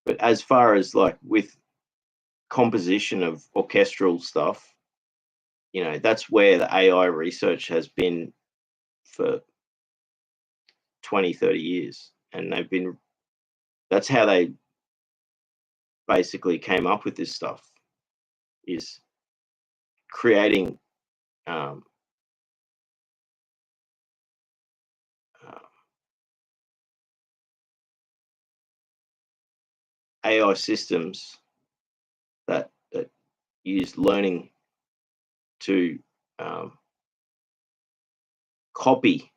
A: But as far as like with composition of orchestral stuff, you know, that's where the AI research has been for 20, 30 years. And that's how they basically came up with this stuff, is creating um, uh, AI systems that use learning to copy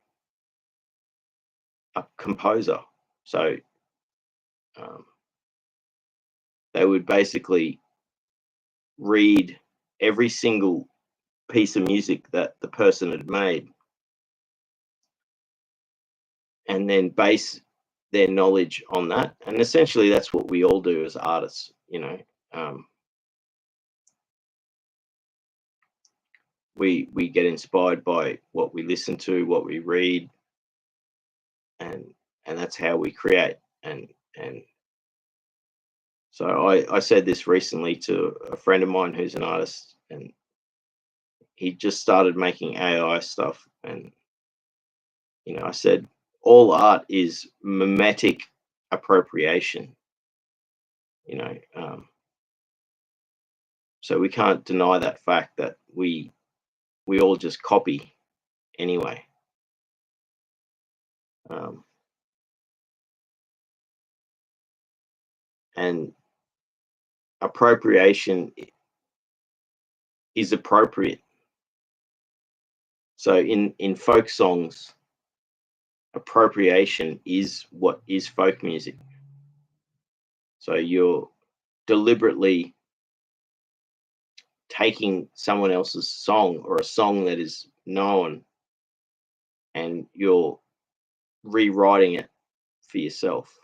A: a composer. So um, they would basically read every single piece of music that the person had made, and then base their knowledge on that. And essentially, that's what we all do as artists, you know. We get inspired by what we listen to, what we read, and that's how we create. And so I said this recently to a friend of mine who's an artist, and he just started making AI stuff. And you know, I said, all art is mimetic appropriation, you know. So we can't deny that fact, that we all just copy anyway. Um, and appropriation is appropriate. So in folk songs, appropriation is what is folk music. So you're deliberately taking someone else's song, or a song that is known, and you're rewriting it for yourself.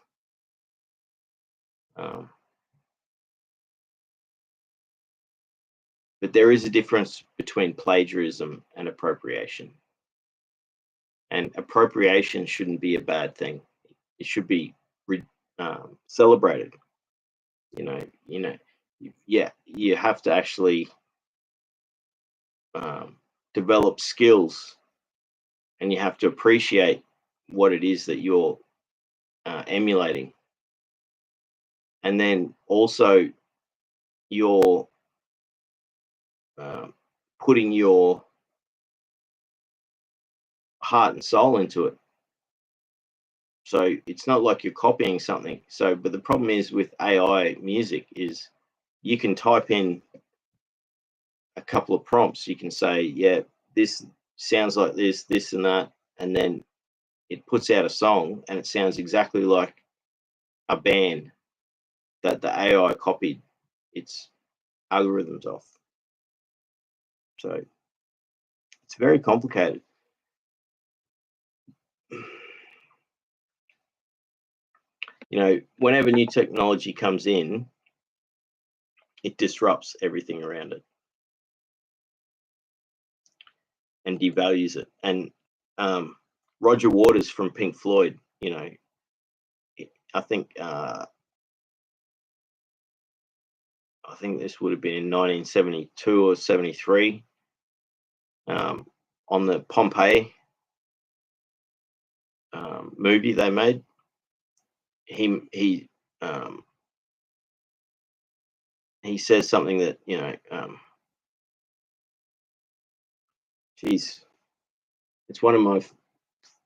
A: Um, but there is a difference between plagiarism and appropriation. And appropriation shouldn't be a bad thing. It should be celebrated. Yeah, you have to actually develop skills, and you have to appreciate what it is that you're emulating, and then also you're putting your heart and soul into it. So it's not like you're copying something. So, but the problem is with AI music is you can type in a couple of prompts. You can say, yeah, this sounds like this, and that, and then it puts out a song, and it sounds exactly like a band that the AI copied its algorithms off. So it's very complicated. Whenever new technology comes in, it disrupts everything around it and devalues it. And Roger Waters from Pink Floyd, I think this would have been in 1972 or 73, on the Pompeii movie they made. He says something that geez, it's one of my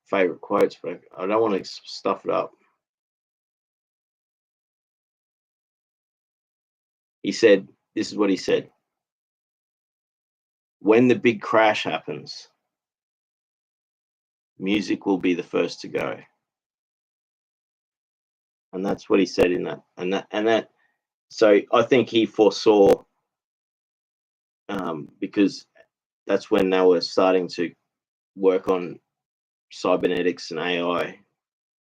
A: favorite quotes, but I don't want to stuff it up. This is what he said: when the big crash happens, music will be the first to go. And that's what he said in that. And that. So I think he foresaw, because that's when they were starting to work on cybernetics and AI,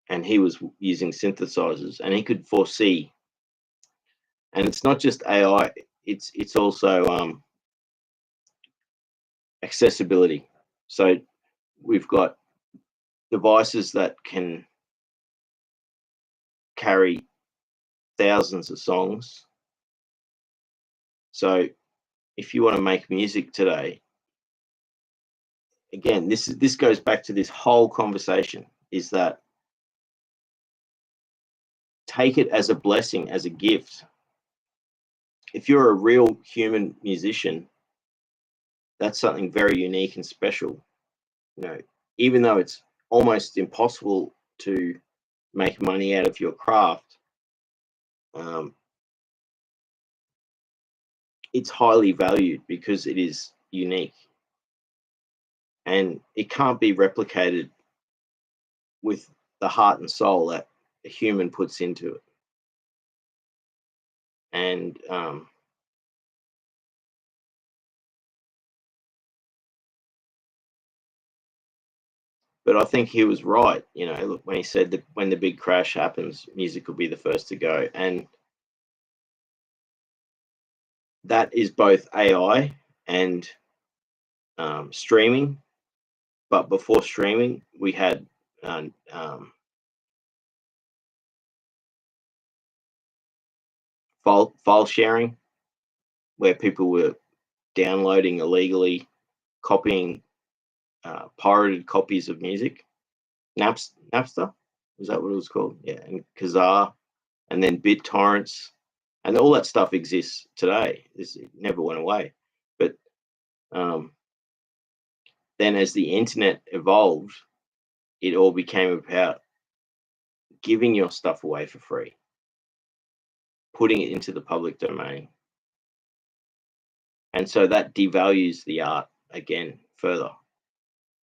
A: and he was using synthesizers, and he could foresee. And it's not just AI; it's also accessibility. So we've got devices that can carry thousands of songs. So if you want to make music today, again, this goes back to this whole conversation, is that take it as a blessing, as a gift. If you're a real human musician, that's something very unique and special. Even though it's almost impossible to make money out of your craft, it's highly valued because it is unique, and it can't be replicated with the heart and soul that a human puts into it. And but I think he was right, look, when he said that when the big crash happens, music will be the first to go. And that is both AI and streaming. But before streaming, we had file sharing, where people were downloading illegally, copying pirated copies of music. Napster, is that what it was called? Yeah, and Kazaa, and then BitTorrents, and all that stuff exists today. It never went away. But then, as the internet evolved, it all became about giving your stuff away for free, putting it into the public domain. And so that devalues the art again further.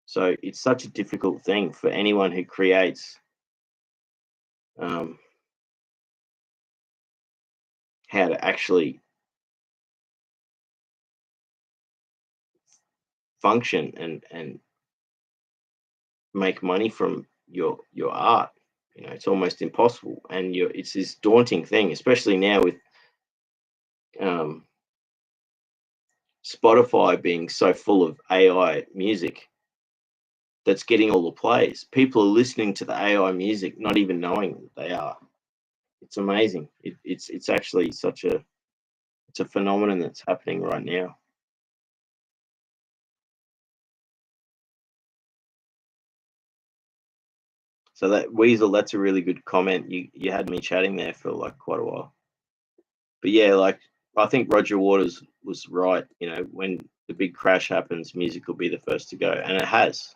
A: So it's such a difficult thing for anyone who creates, how to actually function and make money from your art. It's almost impossible, and it's this daunting thing, especially now with Spotify being so full of AI music that's getting all the plays. People are listening to the AI music, not even knowing that they are. It's amazing. It's actually it's a phenomenon that's happening right now. So that Weasel, that's a really good comment. You had me chatting there for like quite a while. But yeah, like I think Roger Waters was right. You know, when the big crash happens, music will be the first to go, and it has.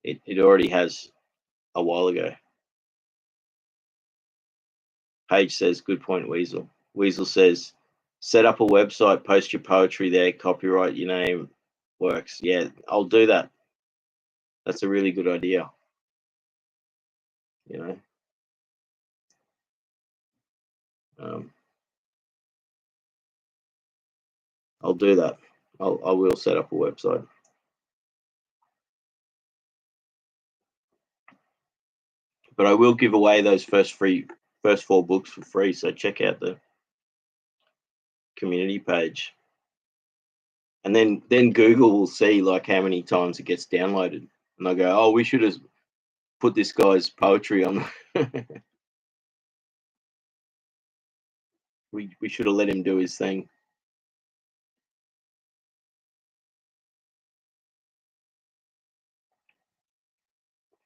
A: It already has a while ago. Paige says, "Good point, Weasel." Weasel says, "Set up a website, post your poetry there, copyright your name, works." Yeah, I'll do that. That's a really good idea. You know, um, I'll do that. I will set up a website. But I will give away those first 4 books for free. So check out the community page, and then Google will see like how many times it gets downloaded, and they'll go, "Oh, we should have put this guy's poetry on." We should have let him do his thing.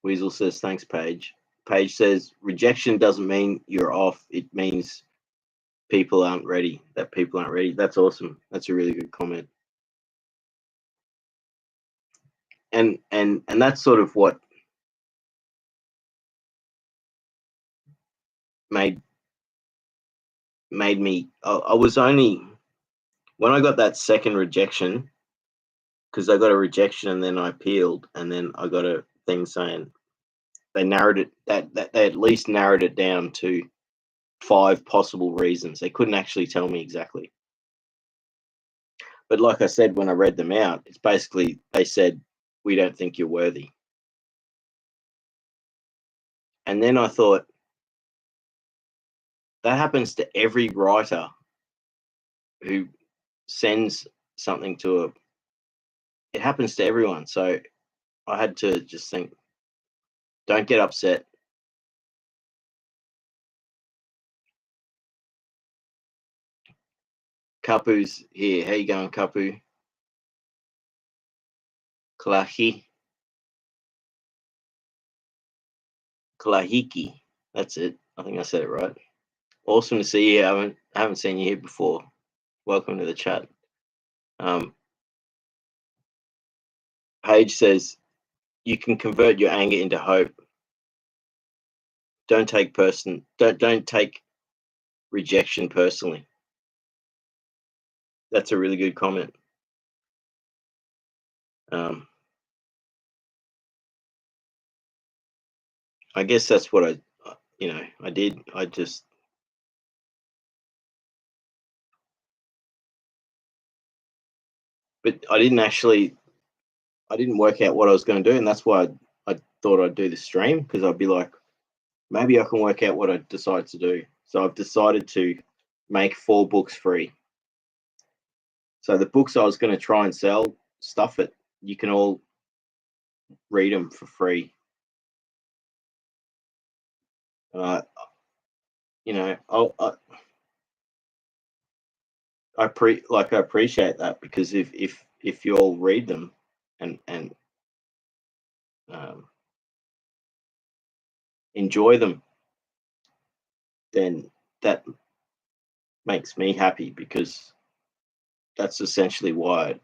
A: Weasel says, "Thanks, Paige." Paige says, "Rejection doesn't mean you're off. It means people aren't ready. That people aren't ready." That's awesome. That's a really good comment. And that's sort of what made me. I was only when I got that second rejection, because I got a rejection and then I appealed, and then I got a thing saying they narrowed it that they at least narrowed it down to 5 possible reasons. They couldn't actually tell me exactly. But like I said, when I read them out, it's basically they said, "We don't think you're worthy." And then I thought, that happens to every writer who sends something to a it happens to everyone. So I had to just think, don't get upset. Kapu's here. How you going, Kapu? Klahi. Klahiki. That's it. I think I said it right. Awesome to see you. I haven't seen you here before. Welcome to the chat. Paige says, you can convert your anger into hope. Don't take rejection personally. That's a really good comment. I guess that's what I did. But I didn't work out what I was going to do, and that's why I thought I'd do the stream, because I'd be like, maybe I can work out what I decide to do. So I've decided to make 4 books free. So the books I was going to try and sell, stuff it. You can all read them for free. Uh, I appreciate that, because if you all read them and um, enjoy them, then that makes me happy, because that's essentially why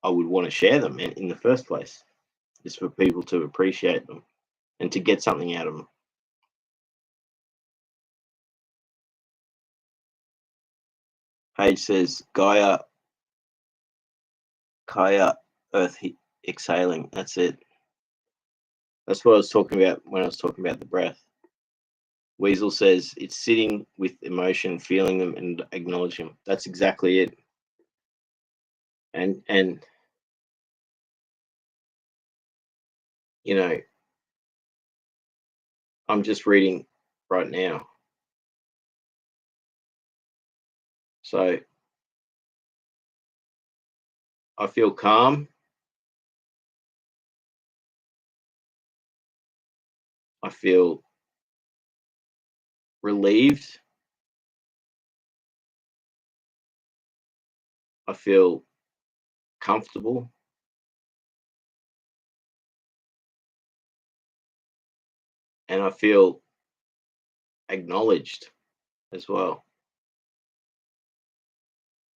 A: I would want to share them in the first place, is for people to appreciate them and to get something out of them. Paige says, Kaya, Earth exhaling. That's it. That's what I was talking about when I was talking about the breath. Weasel says, it's sitting with emotion, feeling them, and acknowledging them. That's exactly it. And you know, I'm just reading right now. So I feel calm. I feel relieved. I feel comfortable, and I feel acknowledged as well.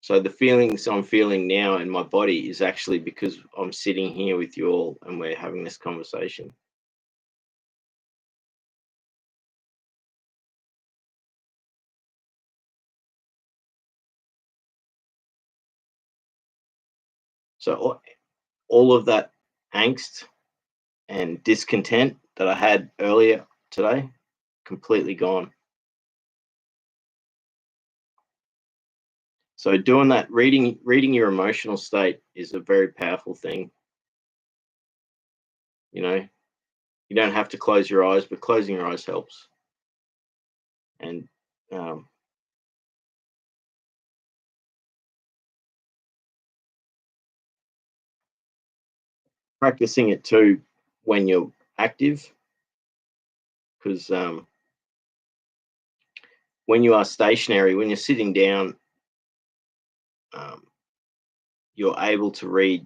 A: So the feelings I'm feeling now in my body is actually because I'm sitting here with you all and we're having this conversation. So all of that angst and discontent that I had earlier today, completely gone. So doing that, reading your emotional state is a very powerful thing. You know, you don't have to close your eyes, but closing your eyes helps. And um, practicing it too when you're active, because when you are stationary, when you're sitting down, um, you're able to read.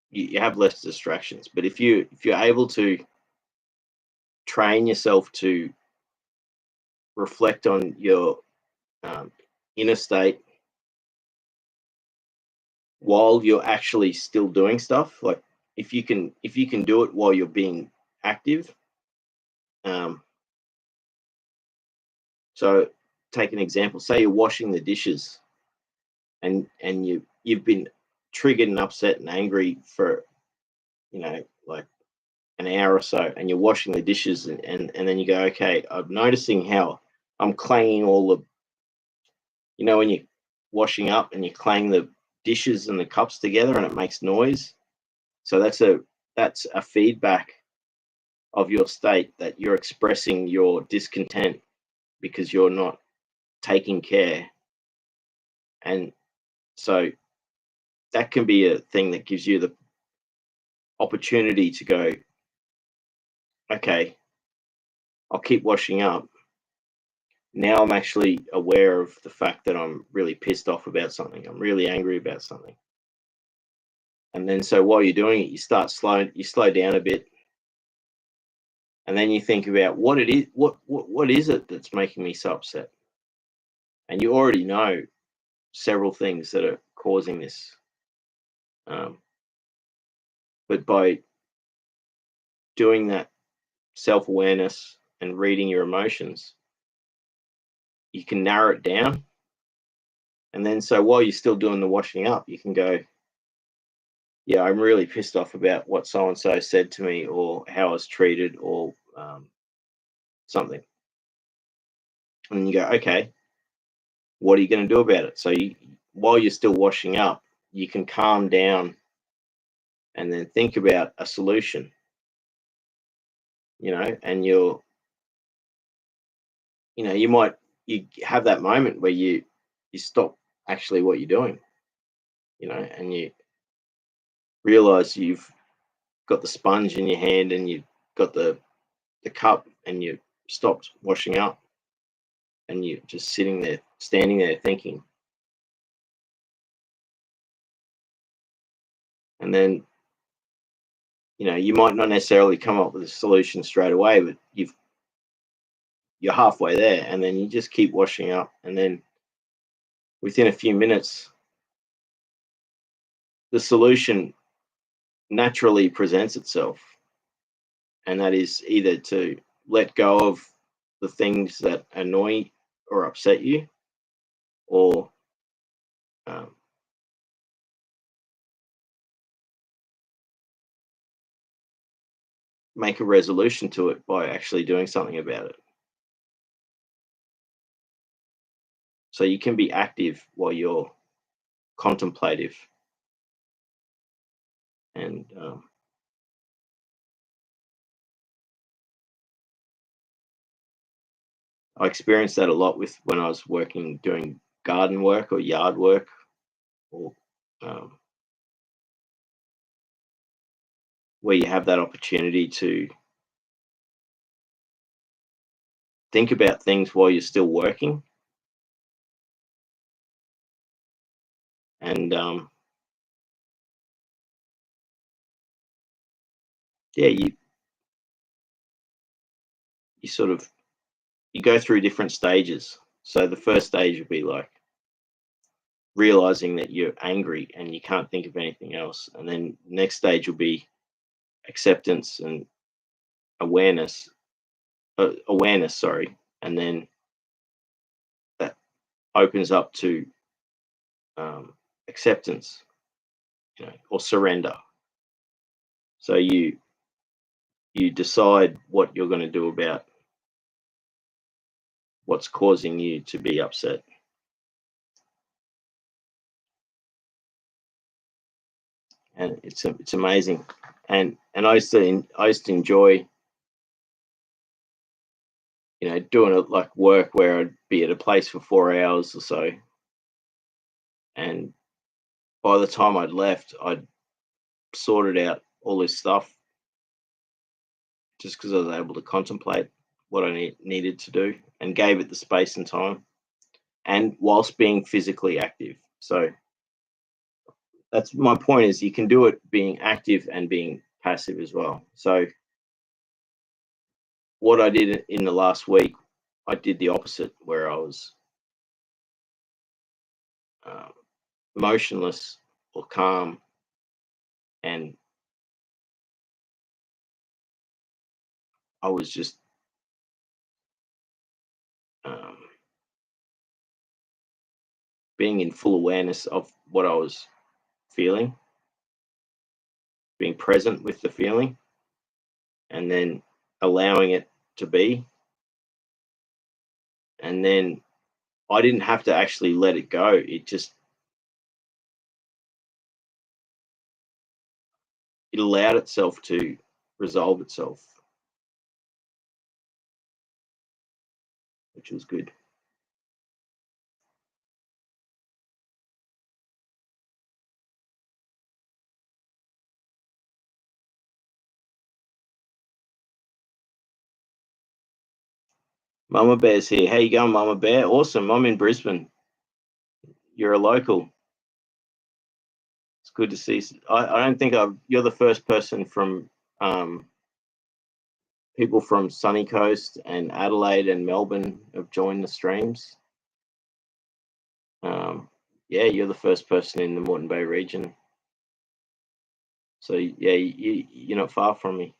A: You have less distractions. But if you're able to train yourself to reflect on your um, inner state while you're actually still doing stuff, like if you can do it while you're being active. um, so take an example, say you're washing the dishes, and you've been triggered and upset and angry for like an hour or so, and you're washing the dishes, and then you go, okay, I'm noticing how I'm clanging all the, when you're washing up and you clang the dishes and the cups together and it makes noise. So that's a feedback of your state, that you're expressing your discontent because you're not taking care. And so that can be a thing that gives you the opportunity to go, okay, I'll keep washing up. Now I'm actually aware of the fact that I'm really pissed off about something. I'm really angry about something. And then so while you're doing it, you slow down a bit, and then you think about what it is, what is it that's making me so upset? And you already know several things that are causing this. Um, but by doing that self awareness and reading your emotions, you can narrow it down. And then so while you're still doing the washing up, you can go, yeah, I'm really pissed off about what so and so said to me, or how I was treated, or something. And you go, okay, what are you going to do about it? So while you're still washing up, you can calm down and then think about a solution, and you have that moment where you stop actually what you're doing, and you realize you've got the sponge in your hand and you've got the cup, and you stopped washing up, and you're just sitting there, standing there thinking. And then, you might not necessarily come up with a solution straight away, but you're halfway there, and then you just keep washing up, and then within a few minutes the solution naturally presents itself, and that is either to let go of the things that annoy or upset you, or um, make a resolution to it by actually doing something about it. So you can be active while you're contemplative. And I experienced that a lot with when I was working, doing garden work or yard work, or um, where you have that opportunity to think about things while you're still working, and yeah, you sort of you go through different stages. So the first stage would be like realizing that you're angry and you can't think of anything else, and then the next stage will be acceptance and awareness, sorry, and then that opens up to acceptance, or surrender. So you decide what you're going to do about what's causing you to be upset. And it's amazing. And I used to enjoy, doing it like work where I'd be at a place for 4 hours or so, and by the time I'd left, I'd sorted out all this stuff just because I was able to contemplate what I needed to do and gave it the space and time, and whilst being physically active. So that's my point, is you can do it being active and being passive as well. So what I did in the last week, I did the opposite, where I was um, motionless or calm, and I was just um, being in full awareness of what I was feeling, being present with the feeling, and then allowing it to be. And then I didn't have to actually let it go. It allowed itself to resolve itself, which was good. Mama Bear's here. How you going, Mama Bear? Awesome. I'm in Brisbane. You're a local. It's good to see. I don't think you're the first person from people from Sunny Coast and Adelaide and Melbourne have joined the streams. Yeah, you're the first person in the Moreton Bay region. So yeah, you're not far from me.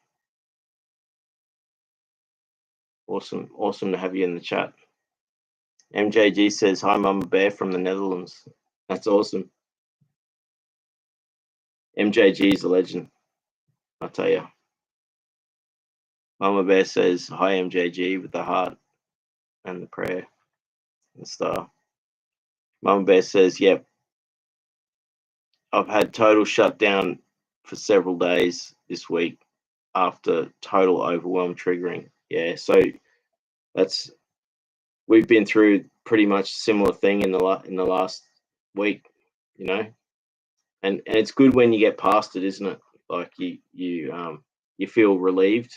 A: Awesome to have you in the chat. MJG says, hi, Mama Bear from the Netherlands. That's awesome. MJG is a legend, I tell you. Mama Bear says, hi, MJG, with the heart and the prayer and the star. Mama Bear says, yep, I've had total shutdown for several days this week after total overwhelm triggering. Yeah, so we've been through pretty much similar thing in the last week, and it's good when you get past it, isn't it? Like you feel relieved.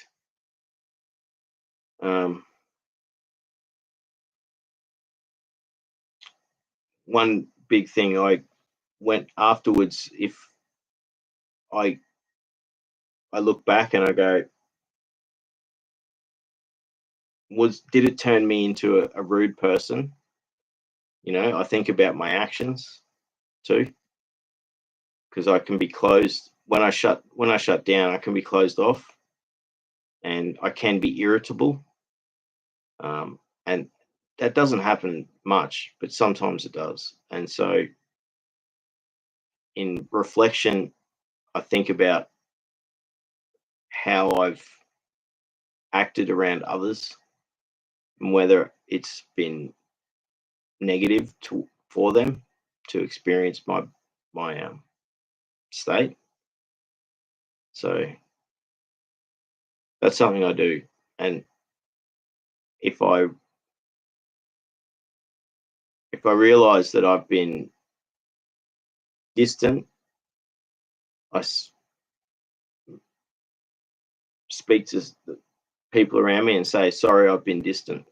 A: One big thing I went afterwards, if I look back and I go, did it turn me into a rude person? I think about my actions too, because I can be closed when I shut down. I can be closed off, and I can be irritable, and that doesn't happen much, but sometimes it does. And so, in reflection, I think about how I've acted around others, and whether it's been negative for them to experience my state. So that's something I do, and if I realize that I've been distant, I speak to the people around me and say, sorry, I've been distant.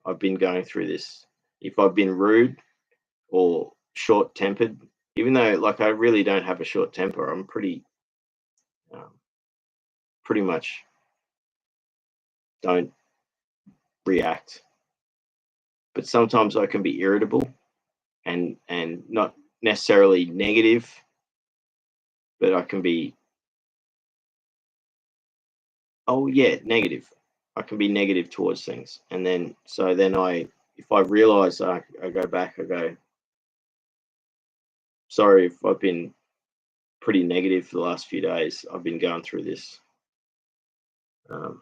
A: I've been going through this. If I've been rude or short-tempered, even though like I really don't have a short temper, I'm um, pretty much don't react. But sometimes I can be irritable and not necessarily negative, but I can be, oh yeah, negative. I can be negative towards things, and then if I realize, I go back, I go, sorry if I've been pretty negative for the last few days. I've been going through this. Um,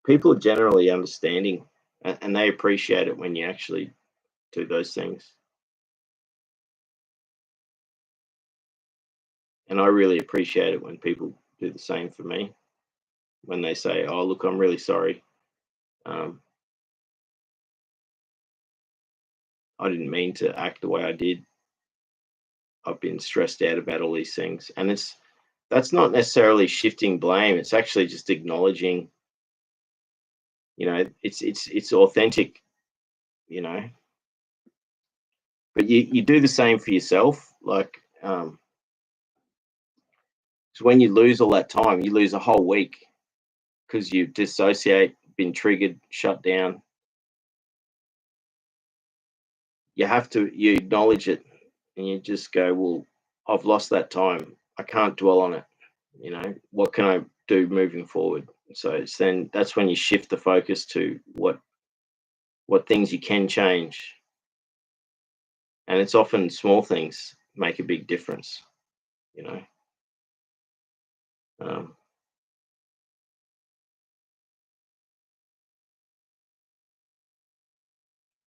A: People are generally understanding, and they appreciate it when you actually do those things. And I really appreciate it when people do the same for me. When they say, "Oh, look, I'm really sorry. Um, I didn't mean to act the way I did. I've been stressed out about all these things." And that's not necessarily shifting blame. It's actually just acknowledging, it's authentic, you know. But you do the same for yourself. Like, so when you lose all that time, you lose a whole week because you dissociate, been triggered, shut down. You acknowledge it, and you just go, well, I've lost that time. I can't dwell on it. What can I do moving forward? So that's when you shift the focus to what things you can change, and it's often small things make a big difference. You know, um,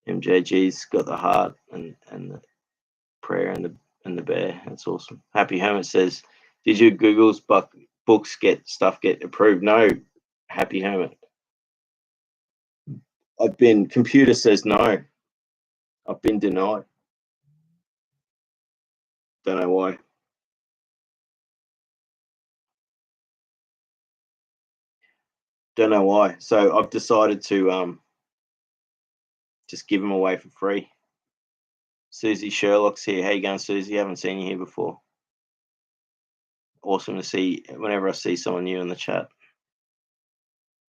A: MJG's got the heart and the prayer and the bear. That's awesome. Happy Hermit says, "Did your Google's books get approved?" No, Happy Hermit. Computer says no. I've been denied. Don't know why. Don't know why. So I've decided to just give them away for free. Susie Sherlock's here. How you going, Susie? Haven't seen you here before. Awesome to see whenever I see someone new in the chat.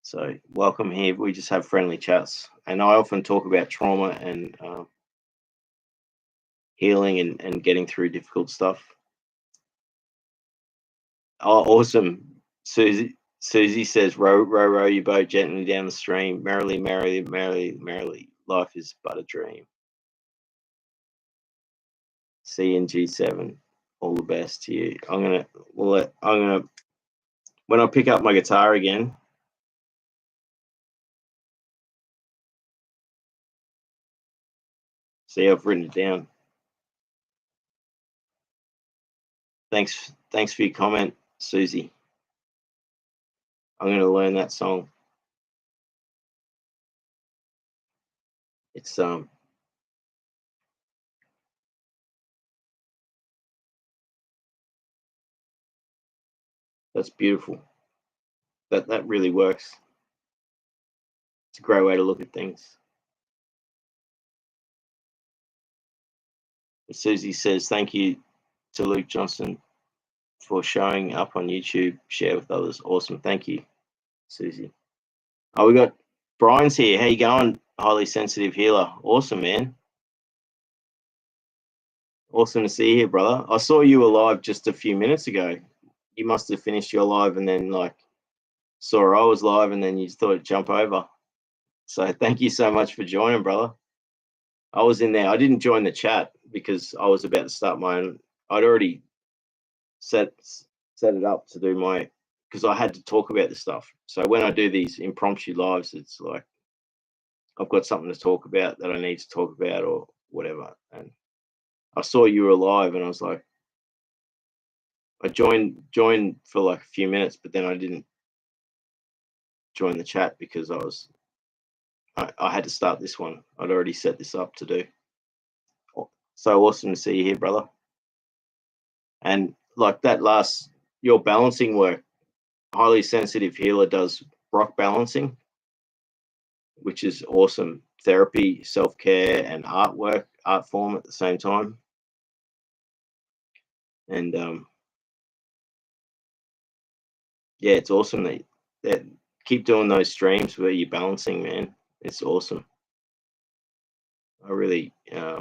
A: So welcome here. We just have friendly chats, and I often talk about trauma and healing and getting through difficult stuff. Oh, awesome. Susie says, row, row, row your boat gently down the stream. Merrily, merrily, merrily, merrily. Life is but a dream. See you in G7. All the best to you. When I pick up my guitar again, see, I've written it down. Thanks for your comment, Susie. I'm going to learn that song. It's that's beautiful. That really works. It's a great way to look at things. Susie says, thank you to Luke Johnson for showing up on YouTube. Share with others. Awesome. Thank you, Susie. Oh, we got Brian's here. How you going? Highly sensitive healer. Awesome, man. Awesome to see you here, brother. I saw you were live just a few minutes ago. You must have finished your live and then saw I was live and then you thought it'd jump over. So thank you so much for joining, brother. I was in there. I didn't join the chat because I was about to start my own. I'd already set it up to do because I had to talk about this stuff. So when I do these impromptu lives, it's like I've got something to talk about that I need to talk about or whatever. And I saw you were live and I was like, I joined for like a few minutes, but then I didn't join the chat because I had to start this one. I'd already set this up to do. So awesome to see you here, brother. And like your balancing work, highly sensitive healer does rock balancing, which is awesome therapy, self-care, and art form at the same time. And yeah, it's awesome that keep doing those streams where you're balancing, man. It's awesome. I really, yeah,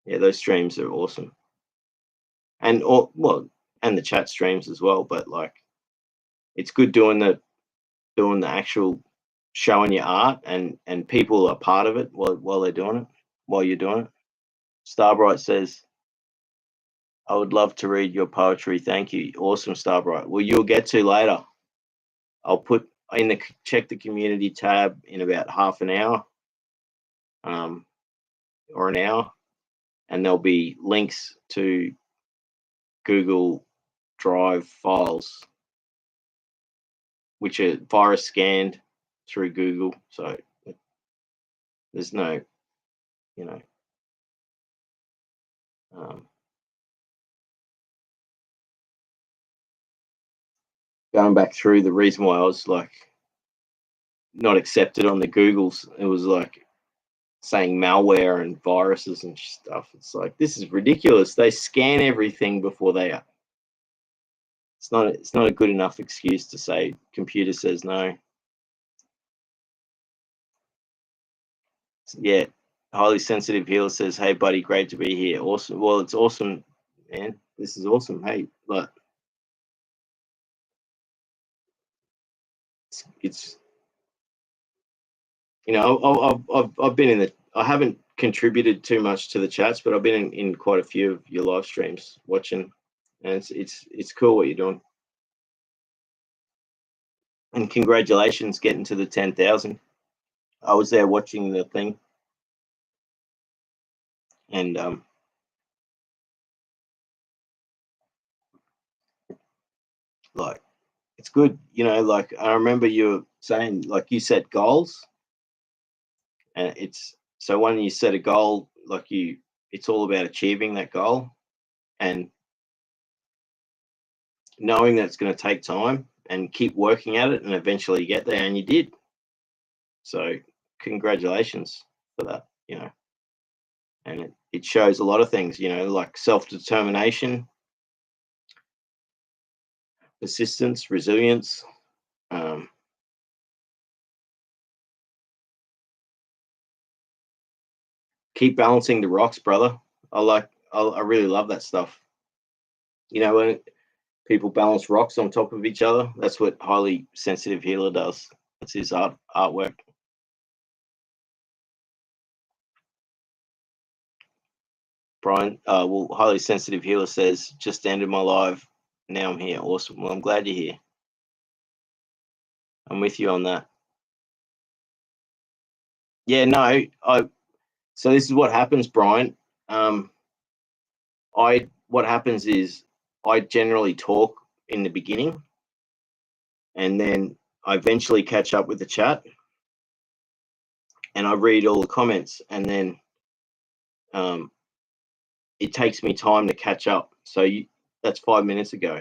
A: those streams are awesome, and and the chat streams as well. But like, it's good doing the actual showing your art, and people are part of it while they're doing it, while you're doing it. Starbright says, I would love to read your poetry. Thank you. Awesome, Starbright. Well, you'll get to later. I'll put in the check the community tab in about half an hour, or an hour, and there'll be links to Google Drive files, which are virus scanned through Google. So there's no, you know, going back through the reason why I was like not accepted on the Googles. It was like saying malware and viruses and stuff. It's like, this is ridiculous. They scan everything before they are. It's not a good enough excuse to say computer says no. Yeah, highly sensitive healer says, hey buddy, great to be here. Awesome. Well, it's awesome, man. This is awesome. Hey, look, it's you know, I've been in the, I haven't contributed too much to the chats, but I've been in quite a few of your live streams watching, and it's cool what you're doing. And congratulations getting to the 10,000. I was there watching the thing, and like, it's good, you know. Like, I remember you were saying, like, you set goals, and it's so when you set a goal, like, it's all about achieving that goal and knowing that it's going to take time and keep working at it, and eventually you get there, and you did. So congratulations for that, you know. And it shows a lot of things, you know, like self-determination, persistence, resilience. Um, keep balancing the rocks, brother. I really love that stuff. You know, when people balance rocks on top of each other, that's what highly sensitive healer does. That's his artwork. Brian, well, highly sensitive healer says, just ended my live. Now I'm here. Awesome. Well, I'm glad you're here. I'm with you on that. Yeah, no, so this is what happens, Brian. What happens is I generally talk in the beginning, and then I eventually catch up with the chat, and I read all the comments, and then it takes me time to catch up. So that's 5 minutes ago.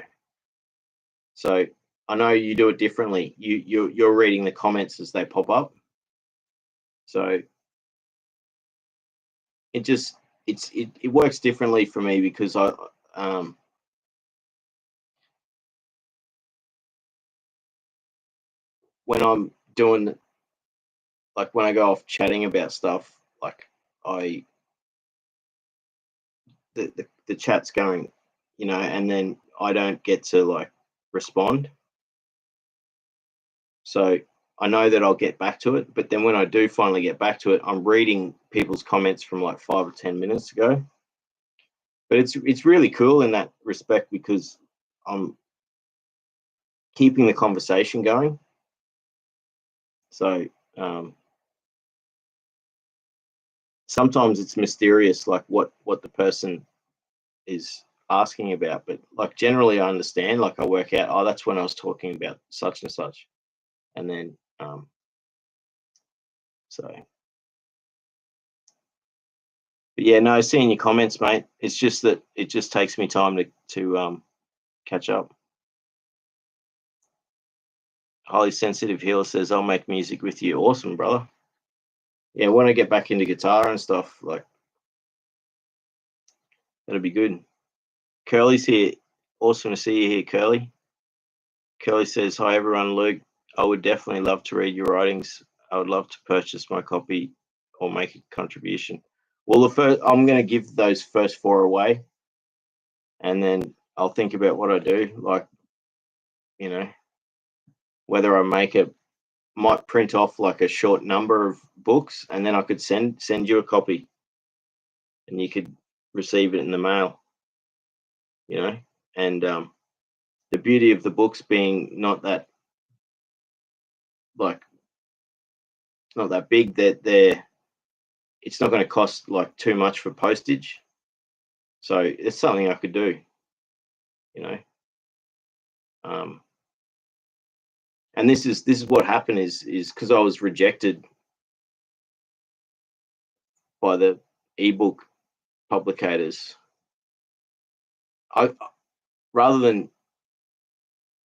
A: So I know you do it differently. You're reading the comments as they pop up. So it works differently for me because when I'm doing, like, when I go off chatting about stuff, like, the chat's going, you know, and then I don't get to, like, respond. So I know that I'll get back to it, but then when I do finally get back to it, I'm reading people's comments from like 5 or 10 minutes ago. But it's really cool in that respect because I'm keeping the conversation going. So sometimes it's mysterious, like what the person is asking about, but like generally I understand. Like, I work out, oh, that's when I was talking about such and such, and then so. But yeah, no, seeing your comments, mate. It's just that it just takes me time to catch up. Highly sensitive healer says, I'll make music with you. Awesome, brother. Yeah, when I get back into guitar and stuff, like, that'll be good. Curly's here. Awesome to see you here, Curly. Curly says, hi, everyone. Luke, I would definitely love to read your writings. I would love to purchase my copy or make a contribution. Well, I'm going to give those first 4 away, and then I'll think about what I do. Like, you know, whether I might print off like a short number of books, and then I could send you a copy, and you could receive it in the mail. You know, and the beauty of the books being not that big, that it's not going to cost like too much for postage. So it's something I could do, you know. And this is what happened is because I was rejected by the ebook publicators. I Rather than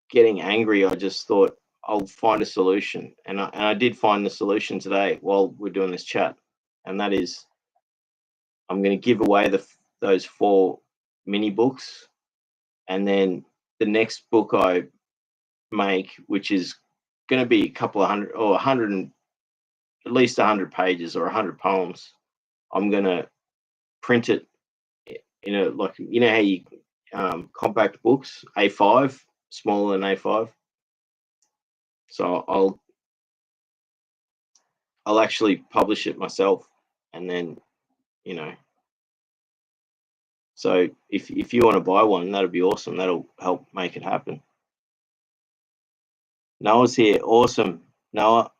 A: getting angry, I just thought I'll find a solution, and I did find the solution today while we're doing this chat, and that is I'm going to give away those 4 mini books, and then the next book I make, which is going to be a couple of hundred or 100 and at least 100 pages or 100 poems, I'm going to print it in a, like, you know how you compact books, A5, smaller than A5. So I'll actually publish it myself, and then, you know, so if you want to buy one, that'll be awesome. That'll help make it happen. Noah's here. Awesome. Noah,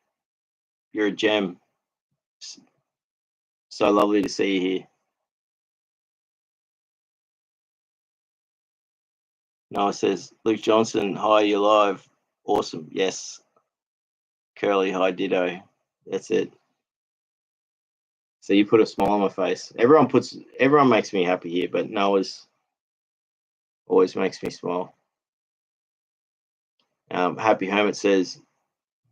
A: you're a gem. So lovely to see you here. Noah says, Luke Johnson, hi, you're live. Awesome. Yes. Curly, hi, ditto. That's it. So you put a smile on my face. Everyone makes me happy here, but Noah's always makes me smile. Happy Hermit says,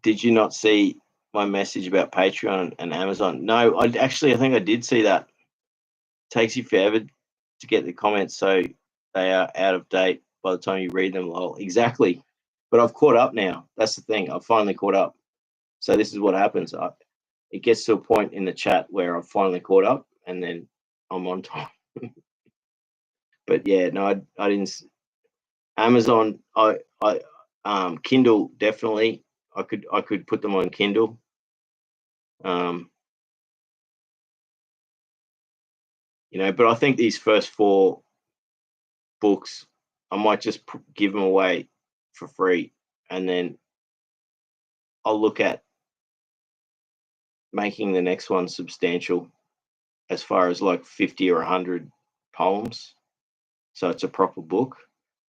A: did you not see my message about Patreon and Amazon? No, I think I did see that. Takes you forever to get the comments, so they are out of date by the time you read them. Lol. Exactly. But I've caught up now. That's the thing. I've finally caught up. So this is what happens. It gets to a point in the chat where I've finally caught up, and then I'm on time. But yeah, no, I didn't. Amazon, Kindle, definitely. I could put them on Kindle. You know, but I think these first 4 books, I might just give them away for free, and then I'll look at making the next one substantial, as far as like 50 or 100 poems, so it's a proper book.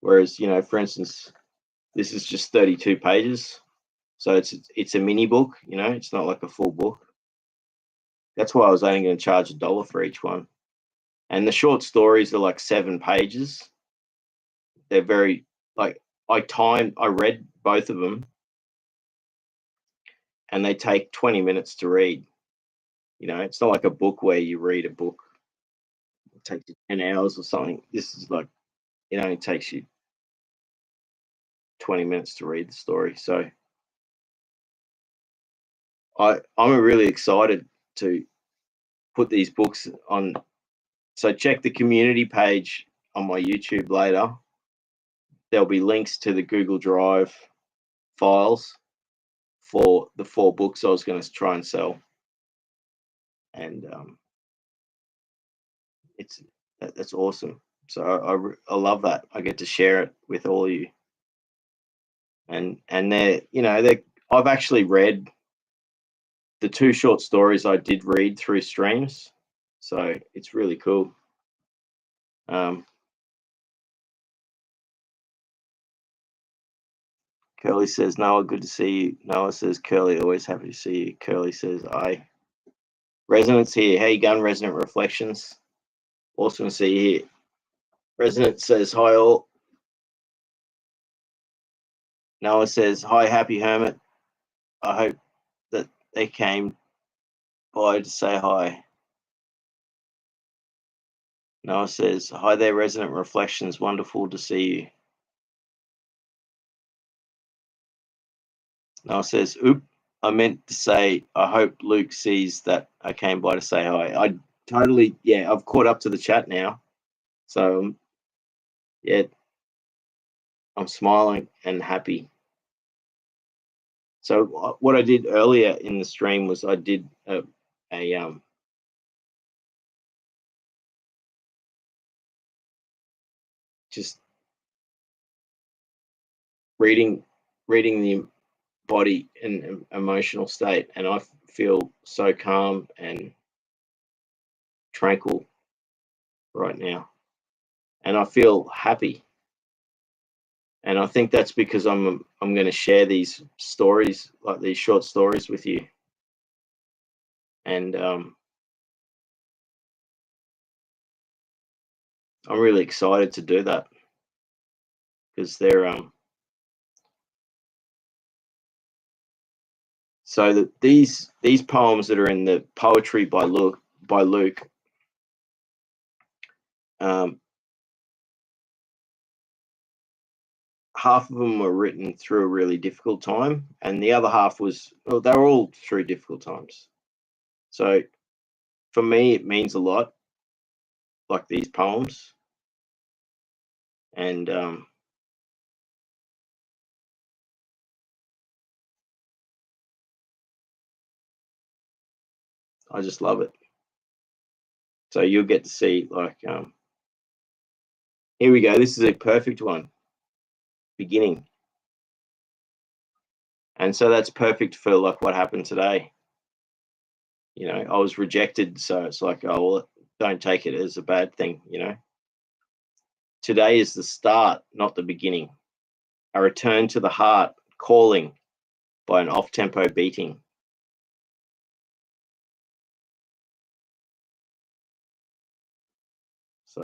A: Whereas, you know, for instance, this is just 32 pages, so it's a mini book. You know, it's not like a full book. That's why I was only going to charge $1 for each one. And the short stories are like 7 pages. They're very, like, I read both of them, and they take 20 minutes to read. You know, it's not like a book where you read a book, it takes you 10 hours or something. This is like, it only takes you 20 minutes to read the story. So I'm really excited to put these books on. So check the community page on my YouTube later. There'll be links to the Google Drive files for the 4 books I was going to try and sell. And that's awesome. So I love that. I get to share it with all of you. And I've actually read the 2 short stories I did read through streams, so it's really cool. Curly says, Noah, good to see you. Noah says, Curly, always happy to see you. Curly says, aye. Resonance here. How you going, Resonant Reflections? Awesome to see you here. Resonant says, hi all. Noah says, "Hi, happy hermit. I hope that they came by to say hi." Noah says, "Hi there, Resonant Reflections. Wonderful to see you." Noah says, "Oop, I meant to say, I hope Luke sees that I came by to say hi." I totally, yeah, I've caught up to the chat now. So, yeah, I'm smiling and happy. So, what I did earlier in the stream was I did a just reading the body and emotional state, and I feel so calm and tranquil right now, and I feel happy. And I think that's because I'm going to share these stories, like these short stories, with you, and I'm really excited to do that because they're so that these poems that are in the poetry by Luke um, half of them were written through a really difficult time, and the other half was, well, they were all through difficult times. So for me, it means a lot, like these poems, and I just love it. So you'll get to see, like, here we go. This is a perfect one, beginning. And so that's perfect for like what happened today. You know, I was rejected, so it's like, oh, well, don't take it as a bad thing, you know. Today is the start, not the beginning. A return to the heart, calling by an off-tempo beating. So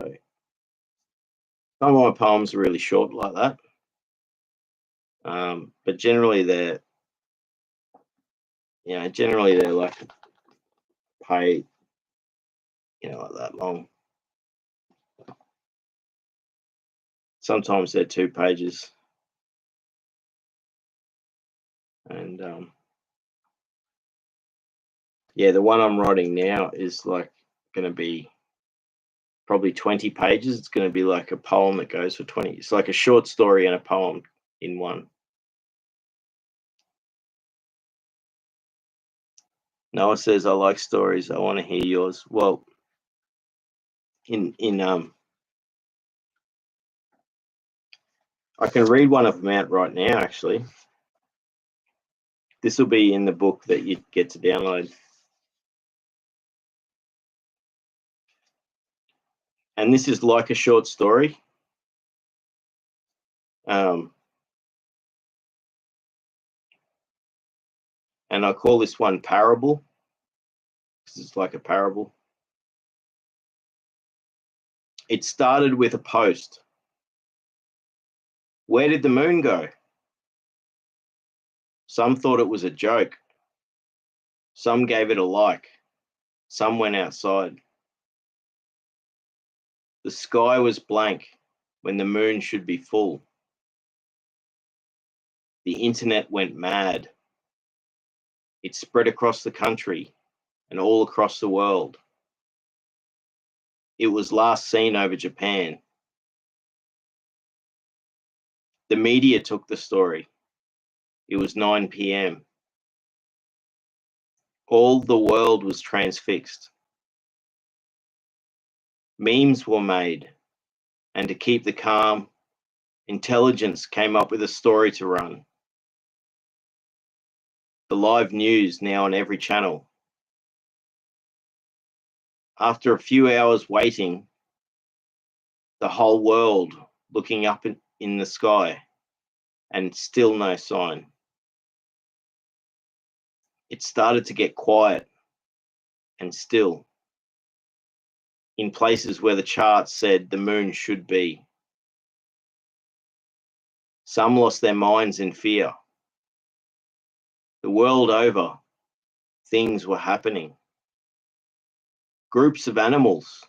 A: some of my poems are really short like that, but generally they're, generally they're like pay, like that long. Sometimes they're 2 pages, and yeah, the one I'm writing now is like going to be probably 20 pages. It's going to be like a poem that goes for 20. It's like a short story and a poem in one. Noah says, "I like stories. I want to hear yours." Well, in I can read one of them out right now. Actually, this will be in the book that you get to download. And this is like a short story. And I call this one Parable, because it's like a parable. It started with a post. Where did the moon go? Some thought it was a joke. Some gave it a like. Some went outside. The sky was blank when the moon should be full. The internet went mad. It spread across the country and all across the world. It was last seen over Japan. The media took the story. It was 9 p.m. All the world was transfixed. Memes were made, and to keep the calm, intelligence came up with a story to run. The live news now on every channel. After a few hours waiting, the whole world looking up in the sky, and still no sign. It started to get quiet and still in places where the charts said the moon should be. Some lost their minds in fear. The world over, things were happening. Groups of animals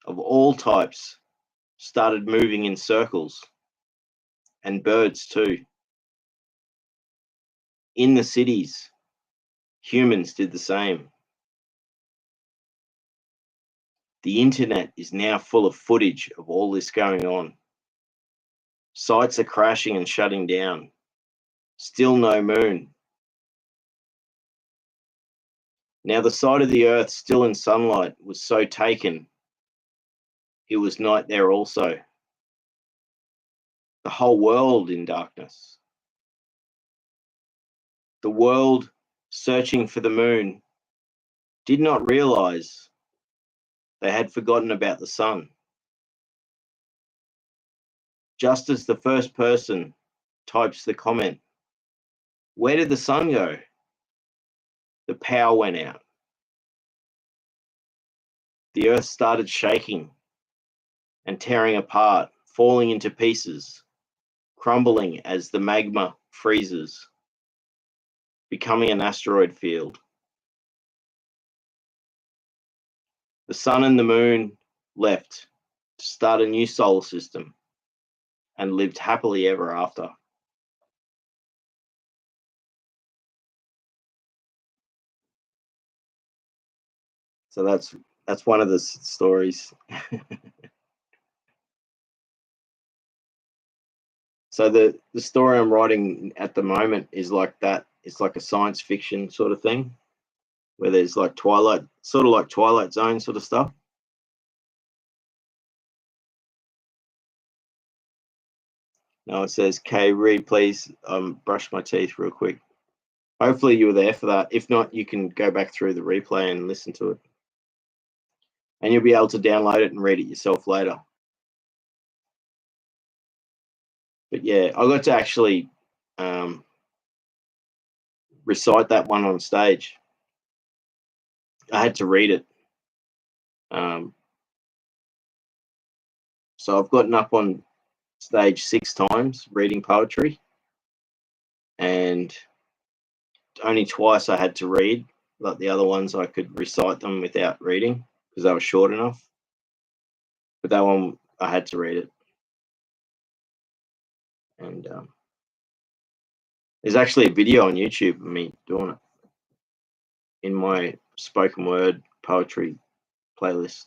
A: of all types started moving in circles, and birds too. In the cities, humans did the same. The internet is now full of footage of all this going on. Sites are crashing and shutting down. Still no moon. Now the side of the earth still in sunlight was so taken, it was night there also. The whole world in darkness. The world searching for the moon did not realize they had forgotten about the sun. Just as the first person types the comment, "Where did the sun go?" the power went out. The earth started shaking and tearing apart, falling into pieces, crumbling as the magma freezes, becoming an asteroid field. The sun and the moon left to start a new solar system and lived happily ever after. So that's one of the stories. So the story I'm writing at the moment is like that. It's like a science fiction sort of thing, where there's like sort of like Twilight Zone sort of stuff. Now it says, "Kay, read please. Brush my teeth real quick." Hopefully you were there for that. If not, you can go back through the replay and listen to it, and you'll be able to download it and read it yourself later. But yeah, I got to actually recite that one on stage. I had to read it. So I've gotten up on stage 6 times reading poetry, and only twice I had to read. Like the other ones, I could recite them without reading because they were short enough. But that one, I had to read it. And there's actually a video on YouTube of me doing it in my spoken word poetry playlist.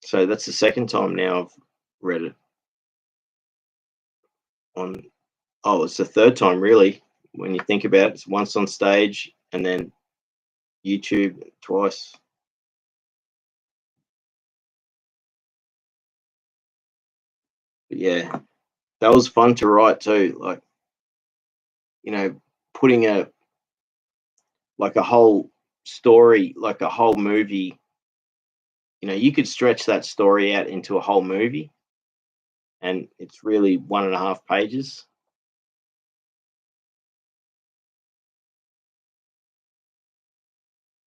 A: So that's the second time now I've read it. It's the third time really when you think about it. It's once on stage and then YouTube twice. But yeah, that was fun to write too. Like, putting a whole story, like a whole movie. You could stretch that story out into a whole movie, and it's really 1.5 pages.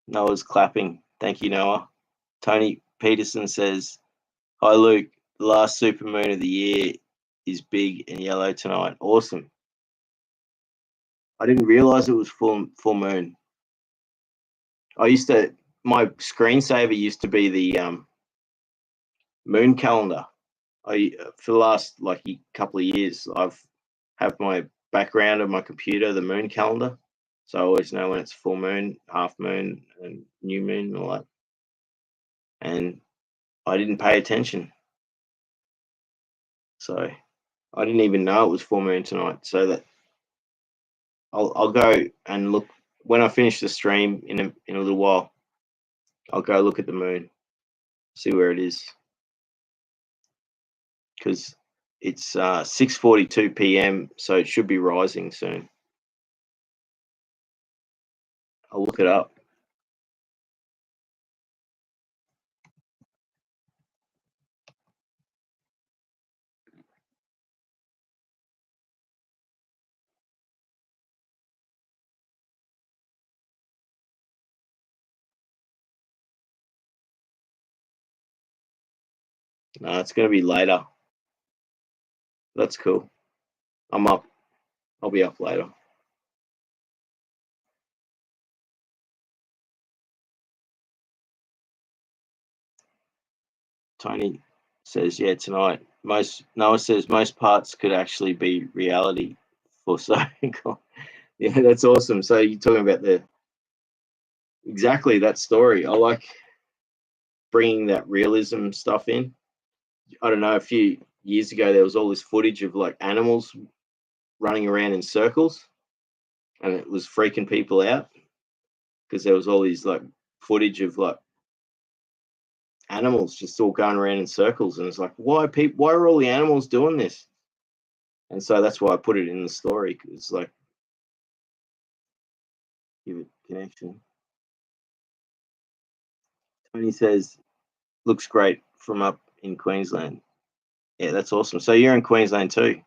A: Noah's clapping. Thank you, Noah. Tony Peterson says, "Hi, Luke. The last supermoon of the year is big and yellow tonight. Awesome. I didn't realize it was full moon. My screensaver used to be the moon calendar. For the last couple of years, I've have my background of my computer the moon calendar, so I always know when it's full moon, half moon, and new moon and all that. And I didn't pay attention, so I didn't even know it was full moon tonight. So that I'll go and look when I finish the stream in a little while. I'll go look at the moon, see where it is, because it's 6:42 p.m. so it should be rising soon. I'll look it up. No, it's going to be later. That's cool. I'm up. I'll be up later. Tony says, yeah, tonight. Noah says most parts could actually be reality for so. Yeah, that's awesome. So you're talking about exactly that story. I like bringing that realism stuff in. I don't know, a few years ago there was all this footage of like animals running around in circles, and it was freaking people out because there was all these like footage of like animals just all going around in circles, and it's like, why are all the animals doing this? And so that's why I put it in the story, because it's like, give it connection. Tony says, looks great from up in Queensland. Yeah, that's awesome. So you're in Queensland too?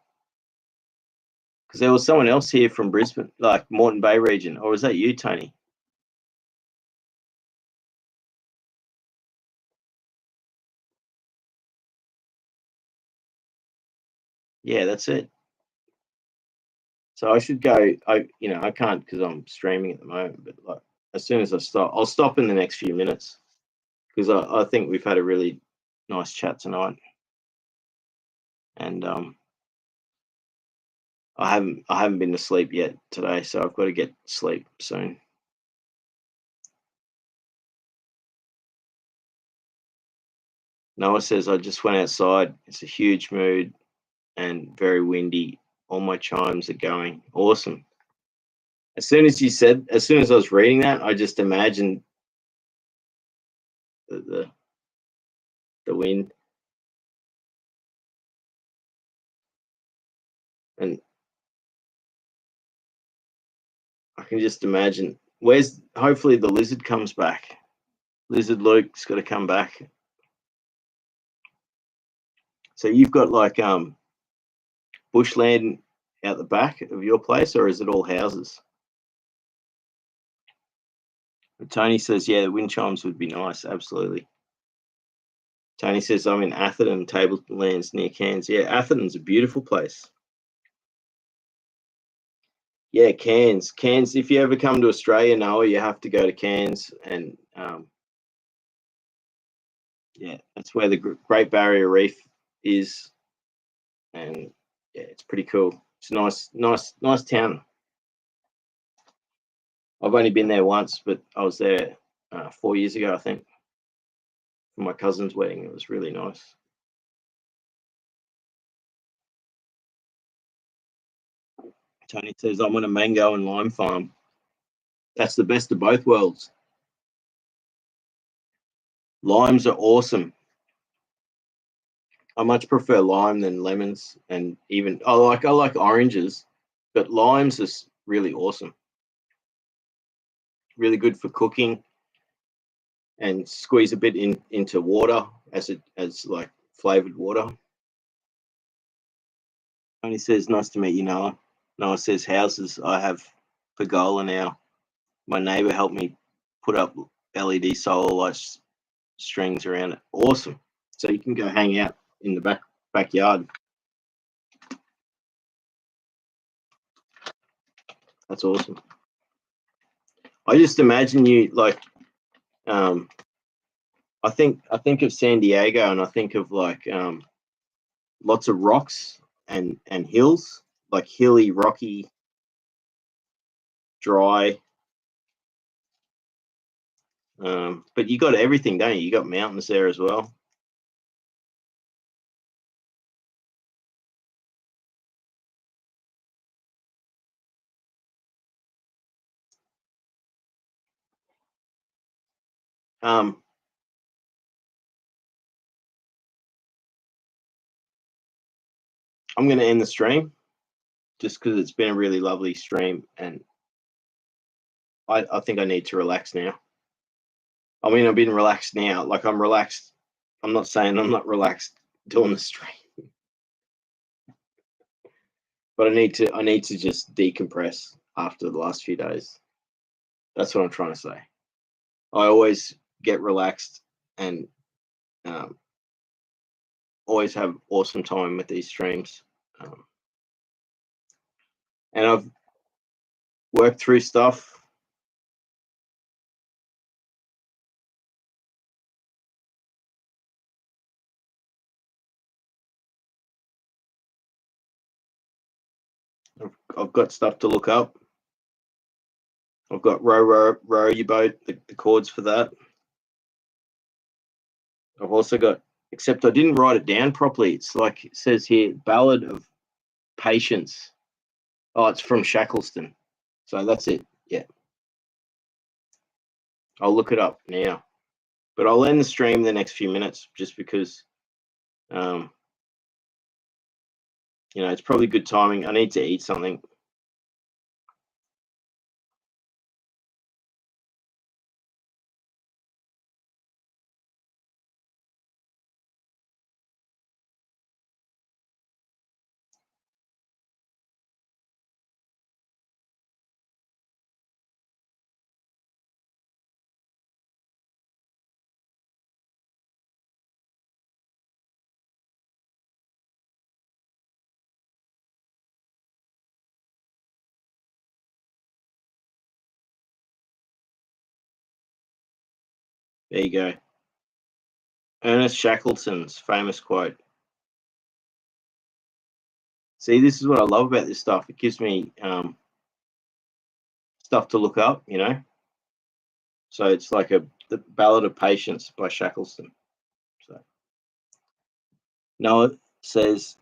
A: Because there was someone else here from Brisbane, like Moreton Bay region, or was that you, Tony? Yeah, that's it. So I should go. I can't because I'm streaming at the moment. But like, as soon as I stop, I'll stop in the next few minutes because I think we've had a really nice chat tonight, and I haven't been to sleep yet today, so I've got to get sleep soon. Noah says I just went outside. It's a huge mood and very windy. All my chimes are going. Awesome. As soon as I was reading that, I just imagined the wind, and I can just imagine hopefully the lizard comes back. Lizard Luke's got to come back. So you've got like bushland out the back of your place, or is it all houses? But Tony says, yeah, the wind chimes would be nice. Absolutely. Tony says, I'm in Atherton, Tablelands near Cairns. Yeah, Atherton's a beautiful place. Yeah, Cairns. Cairns, if you ever come to Australia, Noah, you have to go to Cairns. And yeah, that's where the Great Barrier Reef is. And yeah, it's pretty cool. It's a nice town. I've only been there once, but I was there 4 years ago, I think, for my cousin's wedding. It was really nice. Tony says, I'm on a mango and lime farm. That's the best of both worlds. Limes are awesome. I much prefer lime than lemons, and even I like oranges, but limes is really awesome. Really good for cooking, and squeeze a bit into water as like flavored water. Tony says, nice to meet you, Noah. Noah says, houses, I have pergola now. My neighbor helped me put up LED solar lights strings around it. Awesome. So you can go hang out in the backyard. That's awesome. I just imagine you like I think of San Diego, and I think of like lots of rocks and hills, like hilly, rocky, dry. But you got everything, don't you? You got mountains there as well. Um, I'm going to end the stream just because it's been a really lovely stream, and I think I need to relax now. I mean, I've been relaxed now. Like I'm relaxed. I'm not saying I'm not relaxed doing the stream, but I need to just decompress after the last few days. That's what I'm trying to say. I always get relaxed and um, always have awesome time with these streams. And I've worked through stuff. I've got stuff to look up. I've got row your boat, the chords for that. I've also got, except I didn't write it down properly. It's like it says here, Ballad of Patience. Oh, it's from Shackleton. So that's it. Yeah. I'll look it up now. But I'll end the stream in the next few minutes just because, you know, it's probably good timing. I need to eat something. There you go. Ernest Shackleton's famous quote. See, this is what I love about this stuff. It gives me stuff to look up, you know. So it's like the Ballad of Patience by Shackleton. So Noah says,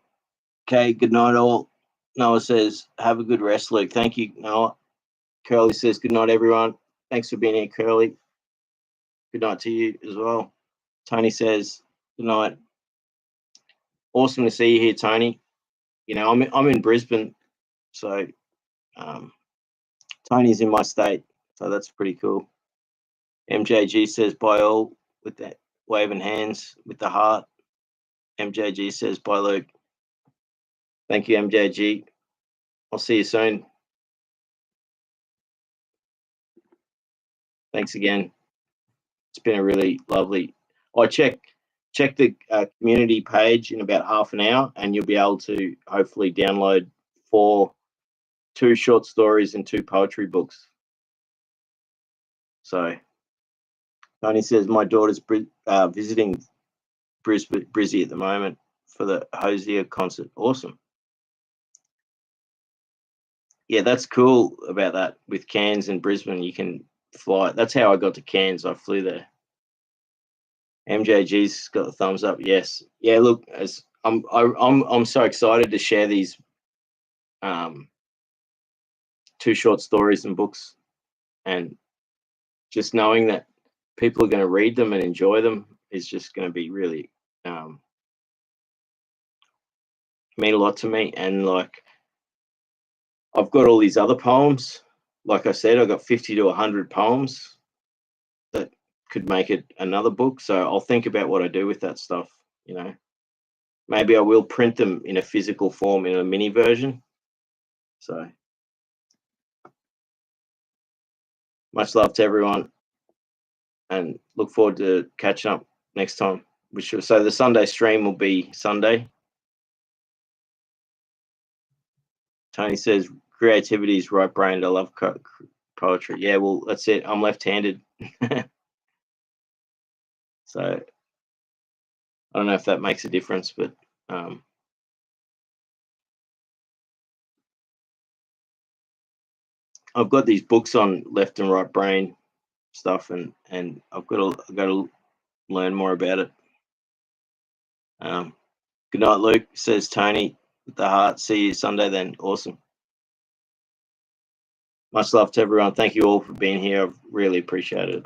A: "Okay, good night all." Noah says, "Have a good rest, Luke." Thank you, Noah. Curly says, "Good night, everyone." Thanks for being here, Curly. Good night to you as well. Tony says, "Good night." Awesome to see you here, Tony. You know, I'm in Brisbane, so Tony's in my state, so that's pretty cool. MJG says, "Bye all," with that waving hands with the heart. MJG says, "Bye, Luke." Thank you, MJG. I'll see you soon. Thanks again. It's been a really lovely. I check the community page in about half an hour, and you'll be able to hopefully download 2 short stories and 2 poetry books. So Tony says my daughter's visiting Brizzy at the moment for the Hosier concert. Awesome. Yeah, that's cool about that with Cairns and Brisbane. You can fly. That's how I got to Cairns. I flew there. MJG's got the thumbs up. Yes. Yeah. Look, as I'm so excited to share these 2 short stories and books, and just knowing that people are going to read them and enjoy them is just going to be really mean a lot to me. And like, I've got all these other poems. Like I said, I've got 50 to 100 poems that could make it another book. So I'll think about what I do with that stuff. You know, maybe I will print them in a physical form in a mini version. So much love to everyone, and look forward to catching up next time. So the Sunday stream will be Sunday. Tony says creativity is right-brained. I love poetry. Yeah, well, that's it. I'm left-handed. So I don't know if that makes a difference, but I've got these books on left and right brain stuff, and I've got to learn more about it. Good night, Luke, says Tony with the heart. See you Sunday then. Awesome. Much love to everyone. Thank you all for being here. I've really appreciated it.